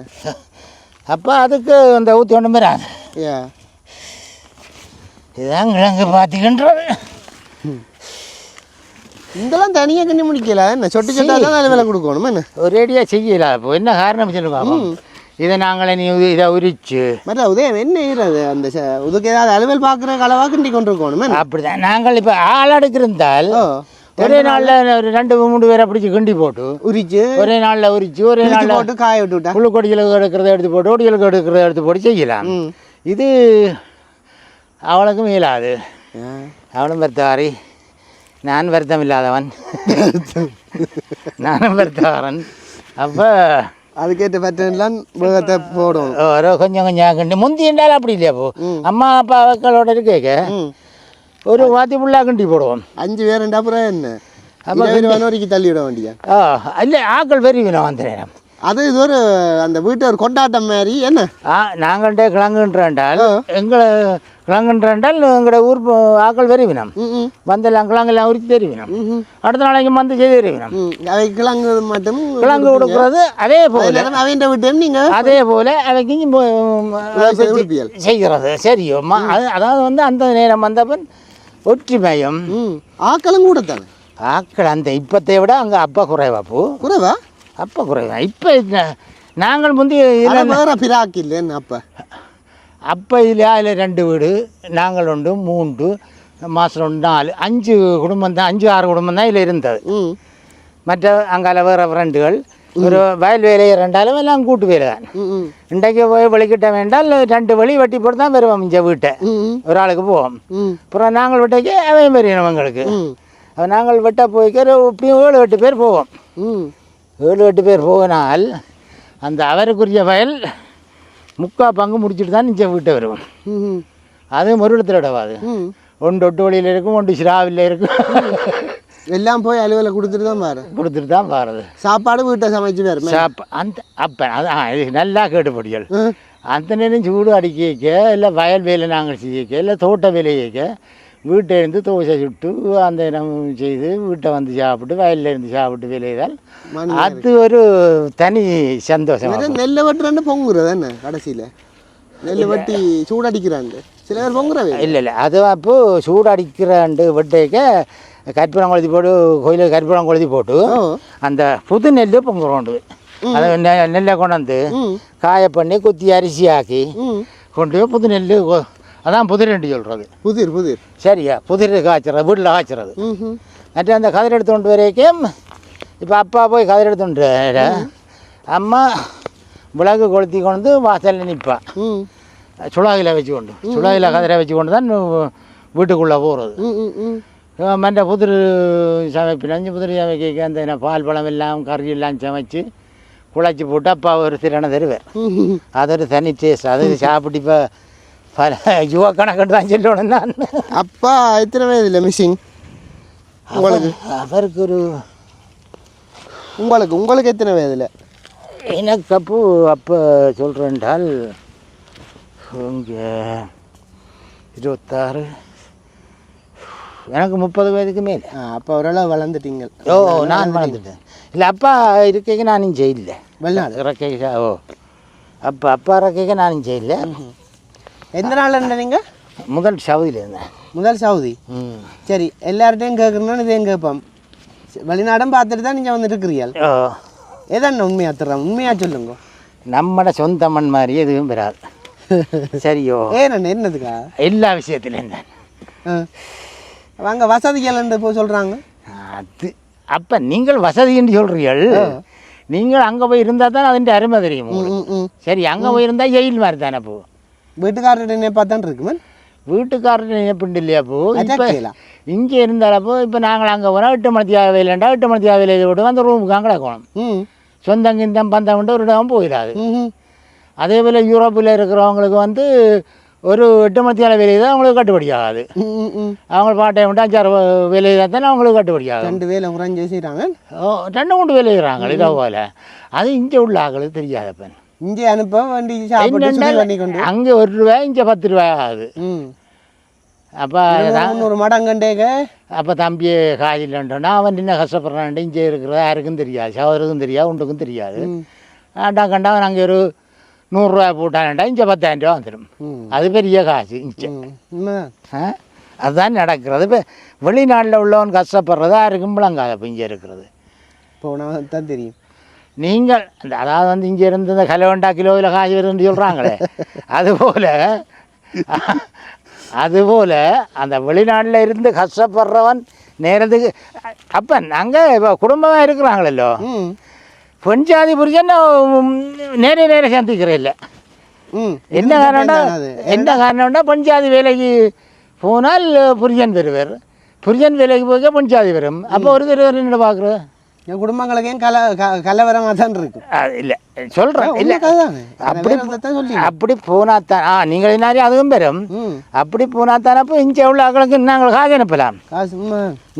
அப்போ அதுக்கு அந்த ஊற்றி ஒன்றும் வராது. இதுதான் கிழங்கு பார்த்துக்கின்றது. இதெல்லாம் தனியாக கண்ணி முடிக்கல என்ன சொட்டு சொட்டாதான் நல்ல விலை கொடுக்கணும் என்ன ஒரேடியாக செய்யல. அப்போ என்ன காரணம் சொல்லுங்க. இதை நாங்களே நீ இதை உரிச்சு மற்ற உதயம் என்ன ஈரது அந்த இதுக்கு ஏதாவது அலுவல் பார்க்குற அளவாக கிண்டி கொண்டு இருக்கணும். அப்படிதான் நாங்கள் இப்போ ஆள் எடுக்கிருந்தால் ஒரே நாளில் ஒரு 2-3 பேரை பிடிச்சி கிண்டி போட்டு உரிச்சு ஒரே நாளில் உரிச்சு ஒரே நாளில் போட்டு காய விட்டுவிட்டா புழுக்கொடிகளுக்கு எடுக்கிறத எடுத்து போட்டு ஒடிகளுக்கு எடுக்கிறத எடுத்து போட்டு செய்யலாம். இது அவளுக்கும் இயலாது. அவளும் வருத்தவாரி, நான் வருத்தம் இல்லாதவன், நானும் வருத்தவாரன். அப்போ அதுக்கேற்ற பேட்டர்ன்லாம் வேகத்தை போடும். கொஞ்சம் கொஞ்சம் கிண்டி முந்தி என்றால் அப்படி இல்லையா. போ அம்மா அப்பா மக்களோட இருக்கேக்க ஒரு வாத்தி ஃபுல்லாக கிண்டி போடுவோம். 5 பேர் அப்புறம் என்ன அப்போ வரைக்கும் தள்ளி விட வேண்டியா. இல்லை ஆக்கள் பெரியவினோம் அந்த நேரம். அது இது ஒரு அந்த வீட்டு ஒரு கொண்டாட்டம் மாதிரி என்ன. நாங்கள்கிட்ட கிழங்குன்றாண்டால் எங்களை கிழங்குன்றாண்டால் எங்களோட ஊர் ஆக்கள் பெரியவினம் வந்தெல்லாம் கிழங்கெல்லாம் உரித்து தெரிவினம். அடுத்த நாளைக்கு வந்து செய்து தெரிவினம். அவை கிழங்கு மட்டும் கிழங்கு கொடுக்குறது அதே போல் அவங்க விட்டு நீங்கள் அதே போல் அவைக்கு செய்கிறது சரியோ. அதாவது வந்து அந்த நேரம் வந்தப்பன் ஒற்றுமையும் ஆக்களும் கூட தானே. ஆக்கள் அந்த இப்பத்தை விட அங்கே அப்பா குறைவா பூ குறைவா அப்போ குறைவா. இப்போ நாங்கள் முந்தி பிராக்கு இல்லைன்னு அப்போ இதில் அதில் 2 வீடு நாங்கள் உண்டு 3 மாதம் உண்டு 4 5 குடும்பம் தான் 5-6 குடும்பம் தான் இதில் இருந்தது. மற்ற அங்கால வேறு ஃப்ரெண்டுகள் ஒரு வயல் வேலையை 2 எல்லாம் கூட்டு வேலை தான். இன்றைக்கு போய் வெளிக்கிட்ட வேண்டால் 2 வழி வெட்டி போட்டு தான் வருவோம். இங்கே வீட்டை ஒரு ஆளுக்கு போவோம். அப்புறம் நாங்கள் வெட்டைக்கு அவையும் பெரியணும் எங்களுக்கு. நாங்கள் வெட்ட போய்க்க இப்படியும் 7-8 பேர் போவோம். 7-8 பேர் போனால் அந்த அவருக்குரிய வயல் 3/4 பங்கு முடிச்சுட்டு தான் நிச்சயம் வீட்டை வருவோம். அது மறுடத்தில் விடவாது. 1 ஒட்டு வழியில் இருக்கும், 1 சிராவில் இருக்கும். எல்லாம் போய் அலுவலில் கொடுத்துட்டு தான் பாருது. சாப்பாடு வீட்டை சமைச்சு வேறு அந்த அப்போ அது நல்லா கேட்டுப்படிகள். அந்த நேரம் சூடு அடிக்க இல்லை வயல் வேலை நாங்கள் செய்ய இல்லை தோட்ட வேலையேக்க வீட்டை இருந்து தோசை சுட்டு அந்த இனம் செய்து வீட்டை வந்து சாப்பிட்டு வயலில் இருந்து சாப்பிட்டு வேலையதால் அது ஒரு தனி சந்தோஷம். நெல்லை வெட்டுறான்னு பொங்குறது என்ன கடைசியில் நெல் வெட்டி சூடடிக்கிறாண்டு சில பேர் பொங்குறவே இல்லை அது அப்போது சூடடிக்கிறாண்டு வெட்டைக்க கற்பூரம் கொளுத்தி போட்டு கோயிலுக்கு கற்பூரம் கொளுத்தி போட்டு அந்த புது நெல் பொங்குறோண்டு அதை நெல்லை கொண்டாந்து காய பண்ணி குத்தி அரிசி ஆக்கி கொண்டு போய் புது நெல் அதான் புதிரெண்டு சொல்கிறது. புதிர் சரியா புதிர் காய்ச்சறது வீட்டில் காய்ச்சறது. மற்ற அந்த கதிர் எடுத்து கொண்டு வரைக்கும் இப்போ அப்பா போய் கதிர் எடுத்துட்டு அம்மா விளக்கு கொளுத்தி கொண்டு வாசலில் நிற்பா சுளாகில் வச்சு கொண்டு சுளாகில் கதிரை வச்சு கொண்டு தான் வீட்டுக்குள்ளே போகிறது. மற்ற புதிர் சமைப்பு 5 புதிர் சமைக்க அந்த பால் பழம் எல்லாம் கறி எல்லாம் சமைச்சு குழச்சி போட்டு அப்பா ஒரு திறனை தருவேன். அது ஒரு தனி டேஸ்ட். அது சாப்பிட்டு இப்போ பல யுவ கணக்கு தான் சொல்லணும். நான் அப்பா எத்தனை வயது இல்லை மிஸ்ஸிங் உங்களுக்கு? அவருக்கு ஒரு உங்களுக்கு எத்தனை வயதில்? எனக்கு அப்போ சொல்கிறேன்டால் இங்கே 26 எனக்கு 30 வயதுக்கு மேலே. அப்போ ஓரளவு வளர்ந்துட்டீங்க. நான் வளர்ந்துட்டேன். இல்லை அப்பா இருக்கைக்கு நானும் செய்யல வெளிநாடு இறக்கைக்கு. அப்பா இறக்கைக்கு நானும் செய்யல. எந்த நாளில் இருந்தீங்க? முதல் சவுதியில் இருந்தேன். முதல் சவுதி. சரி, எல்லார்ட்டையும் கேட்குறோன்னு இதையும் கேட்போம். வெளிநாடும் பார்த்துட்டு தான் நீங்கள் வந்து இருக்கிறீர்கள். ஏதாண்ணா உண்மையாக தர்றோம், உண்மையாக சொல்லுங்க. நம்மட சொந்த மண் மாதிரி எதுவும் வராது. சரியோ? ஏண்ணா என்னதுக்கா? எல்லா விஷயத்துலையும் என்ன வாங்க வசதிகள் போய் சொல்கிறாங்க. அது அப்போ நீங்கள் வசதின்னு சொல்கிறீர்கள். நீங்கள் அங்கே போய் இருந்தால் தான் அதுன்ற அருமை தெரியும். சரி, அங்கே போய் இருந்தால் ஜெயில் மாதிரி தானே போ. வீட்டுக்காரர்கிட்ட நினைப்பா தான் இருக்குமே. வீட்டுக்காரர்கிட்ட நினைப்புண்டு இல்லையா போ. இப்போ இங்கே இருந்தாலப்போ இப்போ நாங்கள் அங்கே போனால் 8 மணி தேவையில்லைண்டா 8 மணி தேவையில்லை விட்டு அந்த ரூமுக்கு அங்கே கிடக்கணும். சொந்தங்கிந்தம் பந்தம் ஒரு இடம் போயிடாது. அதே போல் யூரோப்பில் இருக்கிறவங்களுக்கு வந்து ஒரு 8 மணி வேலையை தான் அவங்களுக்கு கட்டுப்படி ஆகாது. அவங்க பாட்டை விட்டு 5-6 வேலையை தானே அவங்களுக்கு கட்டுப்படி ஆகும். 2 வேலை குறைஞ்சி செய்கிறாங்க. 2-3 வேலை செய்கிறாங்க. இதை போல் அது இங்கே உள்ள ஆக்களுக்கு தெரியாதப்ப. இங்கே அனுப்ப வண்டி அங்கே ₹1 இங்கே ₹10 ஆகுது. அப்போ 300 மடங்கண்டேங்க. அப்போ தம்பியை காய்ச்சல்ன்றோன்னா அவன் என்ன கஷ்டப்படுறான்ட்டு இங்கே இருக்கிறது யாருக்கும் தெரியாது. சவருக்கும் தெரியாது, உண்டுக்கும் தெரியாது. கண்டா அங்கே ஒரு ₹100 போட்டான்டா இங்கே ₹10,000 வந்துடும். அது பெரிய காசு இங்கே. அதுதான் நடக்கிறது. இப்போ வெளிநாட்டில் உள்ளவன் கஷ்டப்படுறது யாருக்கும் விளங்காது. இப்போ இங்கே இருக்கிறது போனால் தான் தெரியும். நீங்கள் அதாவது வந்து இங்கே இருந்து இந்த கலவண்டா கிலோவில் காசு வருதுன்னு சொல்கிறாங்களே, அதுபோல் அந்த வெளிநாட்டில் இருந்து கஷ்டப்படுறவன் நேரத்துக்கு அப்போ நாங்கள் இப்போ குடும்பமாக இருக்கிறாங்களோ, பெண் ஜாதி புரிஞ்சன் நேர சந்திக்கிறேன் இல்லை. என்ன காரணம்னா பெண் ஜாதி வேலைக்கு போனால் புரிஜன் பெறுவர், புரிஜன் வேலைக்கு போக பெண் ஜாதி வரும். அப்போ ஒரு தடவை என்ன பார்க்குறது என் குடும்பங்களுக்கு கலவரமாக தான் இருக்கு. இல்லை சொல்கிறேன், இல்லை அப்படி போனாத்தான் நீங்கள் என்ன அதுவும் பெறும். அப்படி போனாத்தான் அப்போ இங்கே உள்ள ஆக்களுக்கு நாங்கள் காசு அனுப்பலாம்.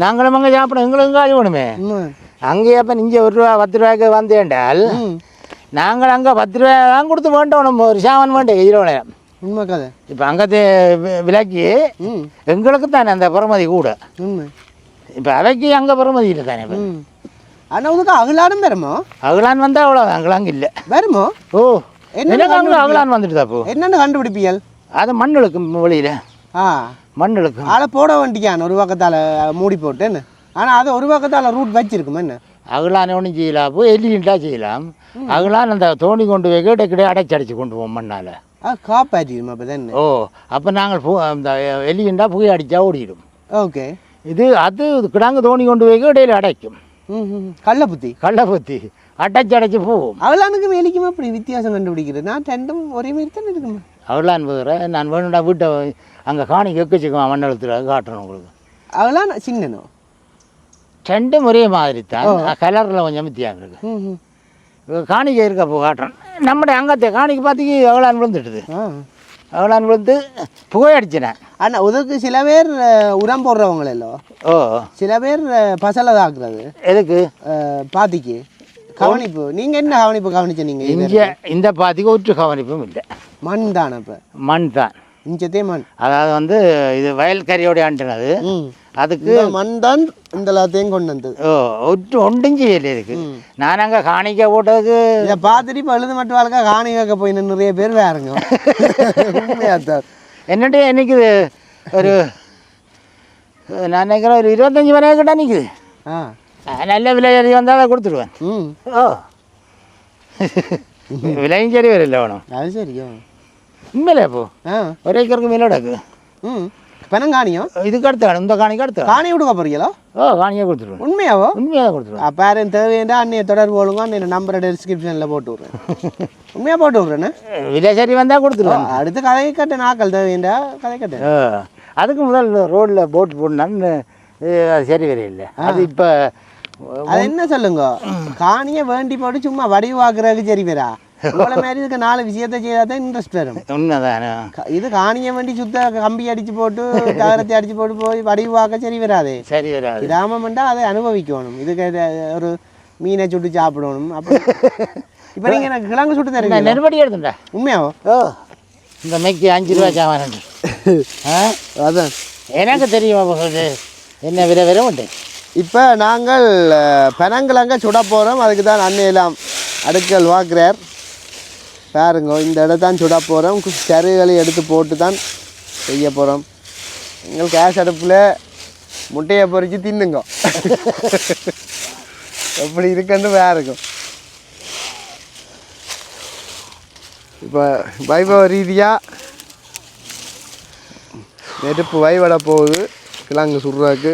நாங்களும் அங்கே சாப்பிட எங்களுக்கும் காசு வேணுமே. அங்கே அப்போ இங்கே ₹1 ₹10 வந்தேண்டால் நாங்கள் அங்கே ₹10 தான் கொடுத்து வேண்டோம். நம்ம ஒரு சாமான் வேண்டே இருவனை. உண்மை கதை. இப்போ அங்கே விலைக்கு எங்களுக்கு தானே அந்த பெறுமதி கூட. இப்போ அவைக்கு அங்கே பெறுமதி இல்லை தானே. இப்போ ஆனால் உங்களுக்கு அகலானும் வருமோ? அகலான் வந்தால் அவ்வளோ அங்கலாங்க இல்லை வருமோ? ஓ, எனக்கு அங்கே அகலான் வந்துட்டு தாப்போ. என்னென்னு கண்டுபிடிப்பீங்கள்? அது மண் இழுக்கும் வெளியில். மண் இழுக்கும். அதை போட வேண்டியான் ஒரு பக்கத்தால் மூடி போட்டுன்னு. ஆனால் அது ஒரு பக்கத்தால் ரூட் வச்சிருக்குமா என்ன? அகலான ஒன்றும் செய்யலாம், அப்போ எலிண்டா செய்யலாம். அகலான் அந்த தோணி கொண்டு போய் கிடைக்கிட அடைச்சி கொண்டு போவோம் மண்ணால். காப்பாற்றிடுமா அப்போ தானே? ஓ, அப்போ நாங்கள் அந்த எலிண்டா புகை அடித்தா ஓடிடும். ஓகே. அது கிடாங்கு தோணி கொண்டு போய் இடையில அடைக்கும். கள்ளப்புத்தி அடைச்சி போவோம். அவளானுக்கு வேலைக்குமா அப்படி வித்தியாசம் கண்டுபிடிக்கிறது? நான் ரெண்டும் ஒரே மாதிரி தானே இருக்குமா? அவளான் வேறு நான் வேணும்டா வீட்டை அங்கே காணிக்கு எக்கச்சிக்குமா மண் எழுத்துல காட்டுறேன் உங்களுக்கு. அவளான் சின்னனோ? ரெண்டும் ஒரே மாதிரி தான், கலரில் கொஞ்சம் வித்தியாசம் இருக்குது. காணிக்கை இருக்கப்போ காட்டுறேன். நம்முடைய அங்கத்தை காணிக்கு பார்த்திக்கு அவளான் விழுந்துட்டுது. அவளான் விழுந்து புகை அடிச்சினேன். ஆனால் உதற்கு சில பேர் உரம் போடுறவங்களோ. ஓ, சில பேர் பசலை தாக்குறது. எதுக்கு? பாத்திக்கு கவனிப்பு. நீங்கள் என்ன கவனிப்பு கவனிச்ச? நீங்கள் இங்கே இந்த பாத்திக்கு ஒற்று கவனிப்பும் இல்லை. மண் தான். இப்போ மண் தான் இஞ்சத்தே மண். அதாவது வந்து இது வயல்கரையோட ஆண்டினது. அதுக்கு மண் தான் இந்த எல்லாத்தையும் கொண்டு வந்தது. ஓ, ஒன்றும் செய்யலை இதுக்கு. நான் அங்கே காணிக்க போட்டதுக்கு இதை பார்த்துட்டு இப்போ எழுது மட்டும் வாழ்க்கை காணிக்க போய் நிறைய பேர் வேறுங்க. என்னட்டு என்னைக்கு ஒரு நான் நினைக்கிறேன் ஒரு 25 மணி கிட்ட நிற்குது. நல்ல விலை வந்தால் அதை கொடுத்துருவேன். ஓ, விலையும் சரி வரல வேணும். அது சரியா உண்மையிலே அப்போ ஒரு ஏக்கருக்கு மேலே கிடக்கு. பெனங்காணியும் இதுக்கு அடுத்த இந்த காணிக்கு அடுத்த காணி விடுங்க போறீங்களோ? ஓ, காணியாக கொடுத்துருவேன். உண்மையாவோ? உண்மையாக கொடுத்துருவேன். அப்போ யாரும் தேவையா அன்னைய தொடர்பு போடுங்க. அன்னைய நம்பரை டிஸ்கிரிப்ஷனில் போட்டு விட்றேன். உண்மையாக போட்டு விட்றேன்னு விலை சரி வந்தால் கொடுத்துருவேன். அடுத்து கதை கட்ட நாக்கள் தேவையா கதை கட்ட. அதுக்கு முதல் ரோட்டில் போட்டு போடணுன்னு அது சரி வரையில்லை. அது இப்போ அது என்ன சொல்லுங்க, காணியை வேண்டி போட்டு சும்மா வடிவாக்குறதுக்கு சரி வரா? இவ்வளோ மாதிரி இருக்க 4 விஷயத்தை செய்தால் தான் இன்ட்ரெஸ்ட் வரும். உண்மைதானே? இது காணியை வேண்டி சுத்த கம்பி அடித்து போட்டு தகரத்தை அடித்து போட்டு போய் வடிவாக்க சரி வராது. சரி வராது. கிராமம்ண்டா அதை அனுபவிக்கணும். இதுக்கு ஒரு மீனை சுட்டு சாப்பிடணும். அப்போ இப்போ நீங்கள் எனக்கு கிழங்கு சுட்டு தருங்க. நெருப்படி எடுத்துட்டா உண்மையாவோ? ஓ, இந்த மைக்கு ₹5 சாமான். அதான் எனக்கு தெரியும் என்ன விரை விரை உண்டு. இப்போ நாங்கள் பெனங்கிழங்க சுட போகிறோம். அதுக்கு தான் அன்னையெல்லாம் அடுக்கல் வாக்குறார் பாருங்க. இந்த இடத்தான் சுட போகிறோம். சருகளை எடுத்து போட்டு தான் செய்ய போகிறோம். எங்கள் கேஸ் அடுப்பில் முட்டையை பொறிச்சு தின்னுங்க. எப்படி இருக்குன்னு வேற இருக்கும். இப்போ வைபவ ரீதியாக நெருப்பு வைவட போகுது கிழங்கு சுடுறாக்கு.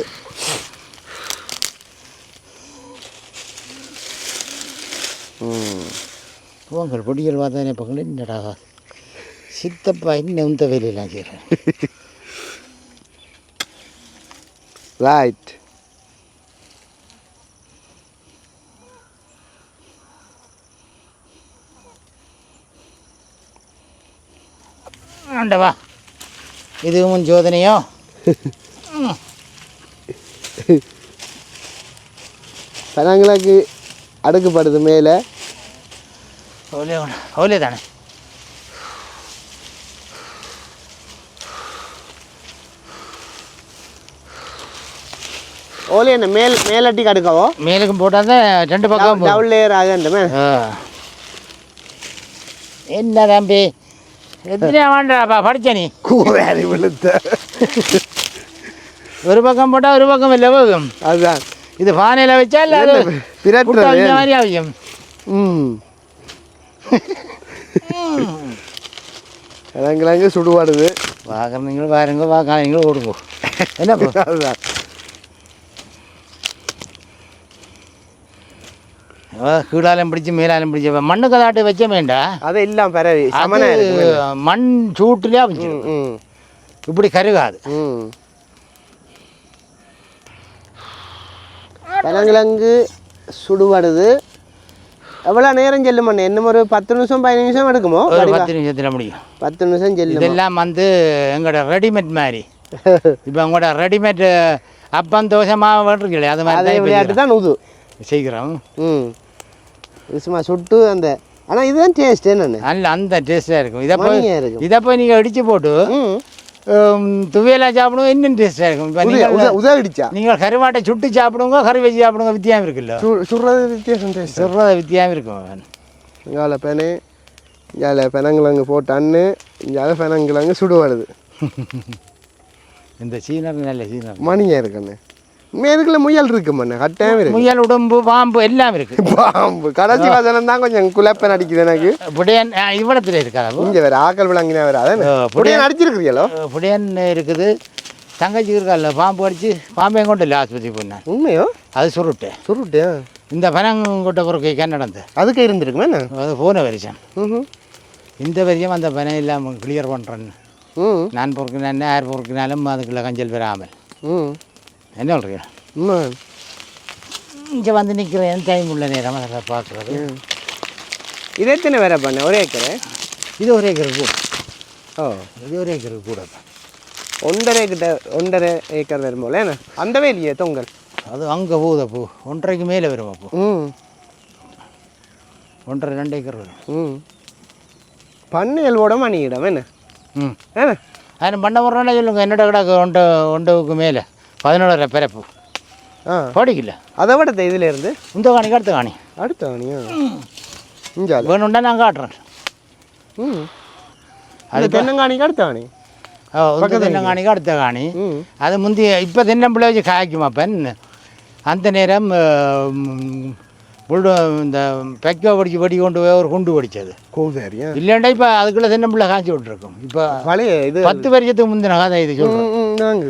உங்கள் பொடிகள் பார்த்தானே பக்கம் என்னடா சித்தப்பா இன்னும் இந்த வேலையெல்லாம் செய்கிறேன். ரைட். ஆண்டவா இதுவும் சோதனையோ. பனங்களுக்கு அடுக்குப்படுது மேலே. அவ்வளோ தானே. ஓலே என்ன மேலட்டி கடுக்கவோ மேலுக்கும் போட்டால் தான் 2 பக்கம் டபுள் லேயர் ஆகண்டுமே. என்ன தம்பி எத்தனை வேண்டாப்பா படிச்ச நீ கூவேரி விழுத்த. ஒரு பக்கம் போட்டால் ஒரு பக்கம் இல்லை போகும். அதுதான் இது பானையில் வச்சா இல்லை அது மாதிரி ஆகும். கிழங்கு சுடுபாடுது. பார்க்குறீங்களும் பாருங்க பார்க்காதீங்களும் ஓடுங்க. என்ன அதுதான் கீழாலும் பிடிச்சி மேலாலும் பிடிச்ச மண்ணு கதாட்டு வச்ச வேண்டாம். அதை இல்லாம பரவி மண் சூட்டுலேயே வச்சு இப்படி கருகாது. கிழங்கு சுடுபடுது. எவ்வளோ நேரம் செல்லும் மண்ணு? இன்னும் ஒரு 10 நிமிஷம் 15 நிமிஷம் எடுக்குமோ? 10 நிமிஷத்தில் முடியும். 10 நிமிஷம் செல்லும். இதெல்லாம் வந்து எங்களோட ரெடிமேட் மாதிரி. இப்போ உங்களோட ரெடிமேட் அப்பம் தோசை மாவு வேண்டிருக்கல அது மாதிரி விளையாட்டு தான் நூது செய்கிறோம். சும்மா சுட்டு அந்த. ஆனால் இதுதான் டேஸ்ட் என்னென்னு நல்ல அந்த டேஸ்ட்டாக இருக்கும். இருக்கும். இதை போய் நீங்கள் அடித்து போட்டு துவையெல்லாம் சாப்பிடுவோம் இன்னும் டேஸ்ட்டாக இருக்கும். இப்போ நீங்கள் உதவிச்சா நீங்கள் கருவாட்டை சுட்டு சாப்பிடுங்க கறி வச்சு சாப்பிடுங்க வித்தியாசம் இருக்குல்ல. சுடுறது வித்தியாசம் டேஸ்ட். சுடுறது வித்தியாசம் இருக்கும். இங்கால பெனு இங்கால பெனங்கிழங்கு போட்டு அண்ணு இங்கால பெனங்கிழங்கு சுடுவாடுது. இந்த சீனர் நல்ல சீனர் மணியாக இருக்குண்ணே. மேற்குள்ள முயல் இருக்கு மண்ணு கட்டாயம் இருக்கு. முயல் உடம்பு பாம்பு எல்லாம் இருக்கு. பாம்பு கடைசி வசனம் தான் கொஞ்சம் குழப்பம் அடிக்குது எனக்கு. புடையன் இவ்வளத்துல இருக்காது. இங்கே வேற ஆக்கள் விளங்கினா வேற அதான் புடையன் அடிச்சிருக்கிறீங்களோ? புடையன் இருக்குது. தங்கச்சி இருக்கால பாம்பு அடிச்சு பாம்பையும் கொண்டு இல்லை ஆஸ்பத்திரி போனேன். உண்மையோ? அது சுருட்டு இந்த பனங்கொட்டை பொறுக்கை நடந்து அதுக்கு இருந்திருக்குமே. அது போன வருஷம். இந்த வரையும் அந்த பனை இல்லாமல் கிளியர் பண்ணுறேன்னு நான் பொறுக்கினேன். யார் பொறுக்கினாலும் அதுக்குள்ள கஞ்சல் பெறாமல். என்ன சொல்கிறீங்க? இங்கே வந்து நிற்கிறேன் டைம் உள்ள நேரம் அதை பார்க்குறது. இது எத்தனை வேற பண்ண? ஒரு ஏக்கரு? இது 1 ஏக்கருக்கு கூட. இது 1 ஏக்கருக்கு கூட. 1.5 ஏக்கர் வரும் போல. என்ன அந்த வேலையே தொங்கல் அது அங்கே போகுது அப்போ 1.5க்கு மேலே வரும். அப்போ 1.5-2 ஏக்கர் வரும். பண்ணையல்வோட மணியிடம் என்ன அது பண்ண போடுறோன்னா சொல்லுங்க. என்னோட கிடக்கு 1.5க்கு மேலே 17 பிறப்பு படிக்கல. அதை விட இதில் இருந்து இந்த காணிக்கு அடுத்த காணியா இங்கே வேணும்டா நான் காட்டுறேன். அது தென்னங்காணிக்கு அடுத்த காணி. தென்னங்காணிக்கு அடுத்த காணி. அது முந்தி இப்போ தென்னம்பிள்ளை வச்சு காய்க்குமா பெண் அந்த நேரம் இந்த பெக்கோ படிச்சு வெடி கொண்டு போய் ஒரு குண்டு படித்தது கோதாரியா இல்லைண்டா இப்போ அதுக்குள்ளே தென்னம்பிள்ளை காய்ச்சி விட்டுருக்கும். இப்போ பழைய இது 10 வருஷத்துக்கு முந்தின கதை இது சொல்கிறோம்.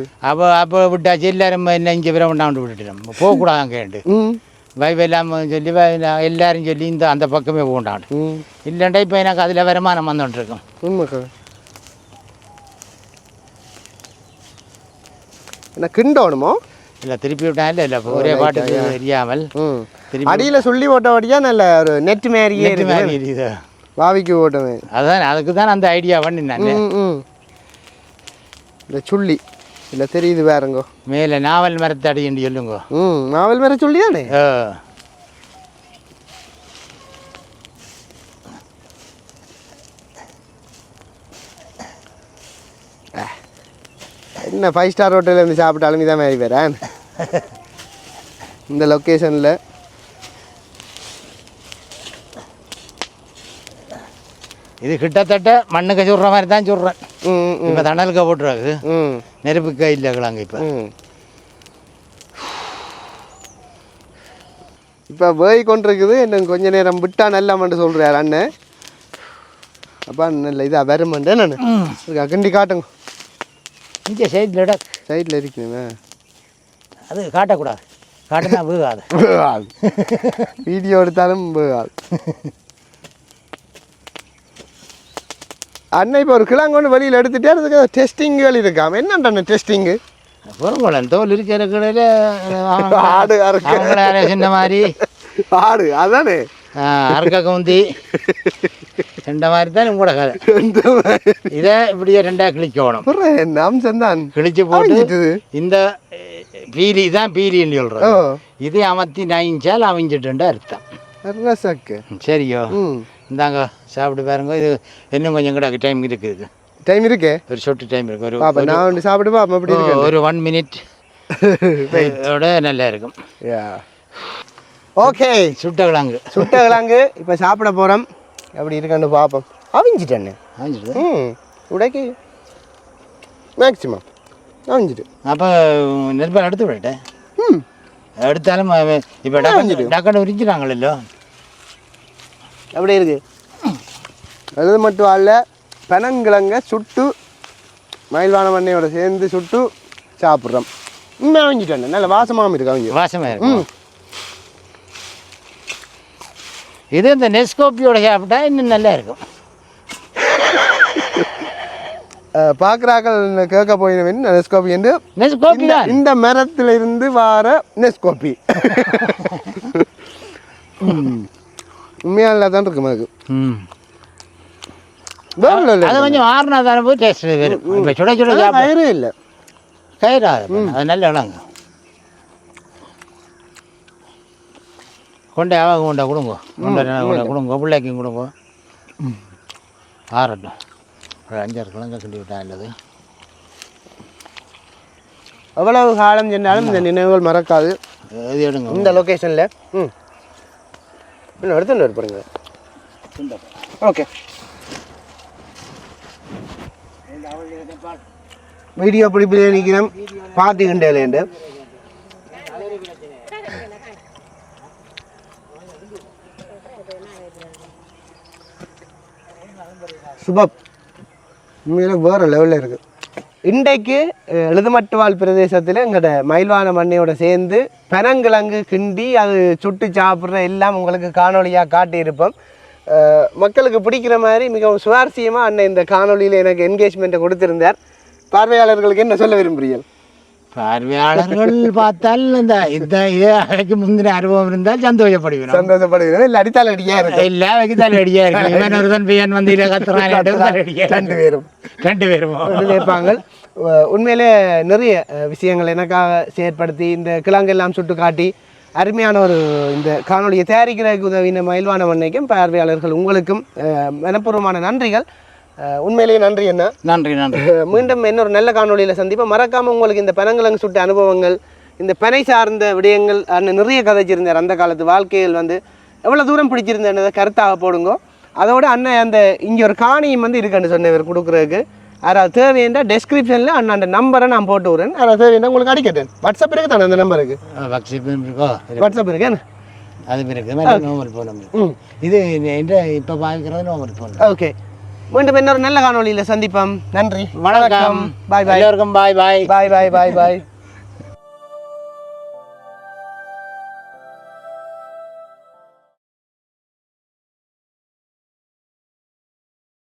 அப்போ விட்டாச்சு எல்லாரும் என்ன இங்கே பிற கொண்டாண்டு விட்டுட்டோம். போகக்கூடாது அங்கேண்டு வைவ இல்லாமல் சொல்லி எல்லாரும் சொல்லி இந்த அந்த பக்கமே போண்டாண்டு. இல்லைண்டா இப்போ எனக்கு அதில் வருமானம் வந்துட்டுருக்கும். உண்மைக்கா என்ன கிண்டோணுமோ இல்லை திருப்பி விட்டா இல்லை ஒரே பாட்டுக்கு தெரியாமல் அடியில் சொல்லி ஓட்டபடியா நல்ல ஒரு நெட் மாதிரியே இது வாவிக்கு ஓட்டமே. அதான் அதுக்கு தான் அந்த ஐடியா பண்ணி நான் இந்த சுள்ளி இல்லை தெரியுது வேறங்கோ மேலே நாவல் மரத்தை அடின்னு சொல்லுங்க. நாவல் மர சொல்லி தானே. என்ன 5 ஸ்டார் ஹோட்டலில் இருந்து சாப்பிட்டாலும் இதான் மாதிரி வேற இந்த லொக்கேஷனில். இது கிட்டத்தட்ட மண்ணுக்கு சொல்கிற மாதிரி தான் சொல்கிறேன். இப்போ தணலுக்க போட்டுறாங்க நெருப்புக்கா இல்லை கிழங்கு இப்போ இப்போ வேய் கொண்டிருக்குது இன்னும் கொஞ்ச நேரம் விட்டா நல்லாமன்ட்டு சொல்கிறார் அண்ணன். அப்பா நல்ல இதாக வருமாண்டே நான் கண்டி காட்டுங்க. இங்கே சைடில் சைடில் இருக்குங்க. அது காட்டக்கூடாது, காட்டினா வேகாது. வீடியோ எடுத்தாலும் வேகாது. அண்ணன் இப்போ ஒரு கிழங்கு வெளியில் எடுத்துகிட்டே அதுக்கு டெஸ்டிங்குகள் இருக்காம என்னண்ட டெஸ்டிங்கு பொருங்கோளன் தோல் இருக்கிற கடையில் ஆடு அவங்கள சின்ன மாதிரி ஆடு அதானே அறுக்க கவுந்தி ரெண்ட மாதிரி தான் உங்களோட கதை. இதை இப்படியே ரெண்டாக கிழிக்கணும். என்ன அம்சம் தான் கிழிச்சு போட்டு இந்த பீலி தான் பீலின்னு சொல்கிறோம். இதை அமர்த்தி நைஞ்சால் அவிஞ்சிட்டுண்டா அர்த்தம். சரியோ இந்தாங்க சாப்பிட்டு பாருங்க. இது இன்னும் கொஞ்சம் கூட டைம் இருக்குது. டைம் இருக்கு, ஒரு சொட்டு டைம் இருக்கு. ஒரு நான் சாப்பிட்டு பாப்பா அப்படி இருக்கு. ஒரு 1 minute ஓட நல்லா இருக்கும். ஓகே, சுட்ட கிழங்கு இப்போ சாப்பிட போகிறோம். எப்படி இருக்குன்னு பார்ப்போம். அவிஞ்சிட்டேன்னு உடைக்கு மேக்சிமம் அவிஞ்சிட்டு அப்போ நெருப்பால் எடுத்து விடட்டேன். எடுத்தாலும் இப்போ டக்குன்னு உரிஞ்சிட்டாங்களோ. அப்படி இருக்கு. அது மட்டும் அல்ல, பனங்கிழங்க சுட்டு மயில்வான மண்ணையோட சேர்ந்து சுட்டு சாப்பிட்றோம். அவிஞ்சிட்டேன். நல்ல வாசமாகவும் இருக்கு. அவங்க வாசமாக இருக்கும். இது இந்த நெஸ்கோப்பியோட சாப்பிட்டா இன்னும் நல்லா இருக்கும். பார்க்குறாக்கள் கேட்க போயிடுவேன். நெஸ்கோப்பி என்று நெஸ்கோப்பி இந்த மரத்தில் இருந்து வார நெஸ்கோப்பி உண்மையாக தான் இருக்கும். அதுக்கு அது கொஞ்சம் ஆறுனா தானே போய் டேஸ்ட் வரும். இப்போ சுட சுட கயிறு இல்லை, கயிறாது. அது நல்ல இளங்க கொண்டே ஆவாங்க. கொண்டா கொடுங்க, கொடுங்க, பிள்ளைக்கும் கொடுங்க. ஆறட்டும். ஒரு 5-6 கிழங்க கிண்டி விட்டா இல்லது. எவ்வளவு காலம் சென்றாலும் இந்த நினைவுகள் மறக்காது. இது எடுங்க இந்த லொக்கேஷனில். இன்னும் எடுத்துட்டு இருப்பாருங்க. ஓகே, வீடியோ பிடிப்பிலே நிற்கிறோம். பார்த்துக்கிண்டேலேண்டு சுபப் உண்மையில வேறு லெவலில் இருக்குது. இன்றைக்கு எழுதுமட்டுவாழ் பிரதேசத்தில் எங்களோட மயில்வான மண்ணையோட சேர்ந்து பனங்கிழங்கு கிண்டி அது சுட்டு சாப்பிட்ற எல்லாம் உங்களுக்கு காணொலியாக காட்டியிருப்போம். மக்களுக்கு பிடிக்கிற மாதிரி மிகவும் சுவாரஸ்யமாக அண்ணன் இந்த காணொலியில் எனக்கு என்கேஜ்மெண்ட்டை கொடுத்துருந்தார். பார்வையாளர்களுக்கு என்ன சொல்ல விரும்புகிறீர்கள்? பார்வையாளர்கள் பார்த்தால் இந்த இதற்கு முந்தின அனுபவம் இருந்தால் சந்தோஷப்படுகிறேன். இல்லை அடித்தால் அடியா இருக்கு, இல்லை வைக்கத்தால் அடியா இருக்கு. இவன் ஒருதன் பையன் வந்து கத்துறான். 2 பேரும் நினைப்பாங்க. உண்மையிலே நிறைய விஷயங்கள் எனக்காக செயற்படுத்தி இந்த கிழங்கெல்லாம் சுட்டு காட்டி அருமையான ஒரு இந்த காணொலியை தயாரிக்கிறதுக்கு உதவின மயில்வான மண்ணைக்கும் பார்வையாளர்கள் உங்களுக்கும் மனப்பூர்வமான நன்றிகள். உண்மையிலேயே நன்றி என்ன. நன்றி. மீண்டும் இன்னொரு நல்ல காணொலியில் சந்திப்போம். மறக்காமல் உங்களுக்கு இந்த பனங்கிழங்கு சுட்ட அனுபவங்கள், இந்த பனை சார்ந்த விடயங்கள் நிறைய கதைச்சிருந்தார். அந்த காலத்து வாழ்க்கையில் வந்து எவ்வளோ தூரம் பிடிச்சிருந்தேன்றதை கருத்தாக போடுங்க. அதோட அண்ணன் அந்த இங்கே ஒரு காணியும் வந்து இருக்குன்னு சொன்னவர் கொடுக்குறதுக்கு. யாராவது தேவைன்னா டெஸ்கிரிப்ஷனில் அண்ணாண்ட நம்பரை நான் போட்டு விட்றேன். யாராவது தேவைன்னா உங்களுக்கு அடிக்கட்டேன். வாட்ஸ்அப் இருக்கு தானே? அந்த நம்பருக்கு வாட்ஸ்அப் இருக்கு. அது இருக்கு. இது இப்போ பார்க்குறது நோம்பல் ஃபோன். ஓகே, மீண்டும் இன்னொரு நல்ல காணொலியில் சந்திப்போம். நன்றி, வணக்கம், பாய் பாய். எல்லோருக்கும் பாய் பாய். பாய் பாய் பாய் பாய்.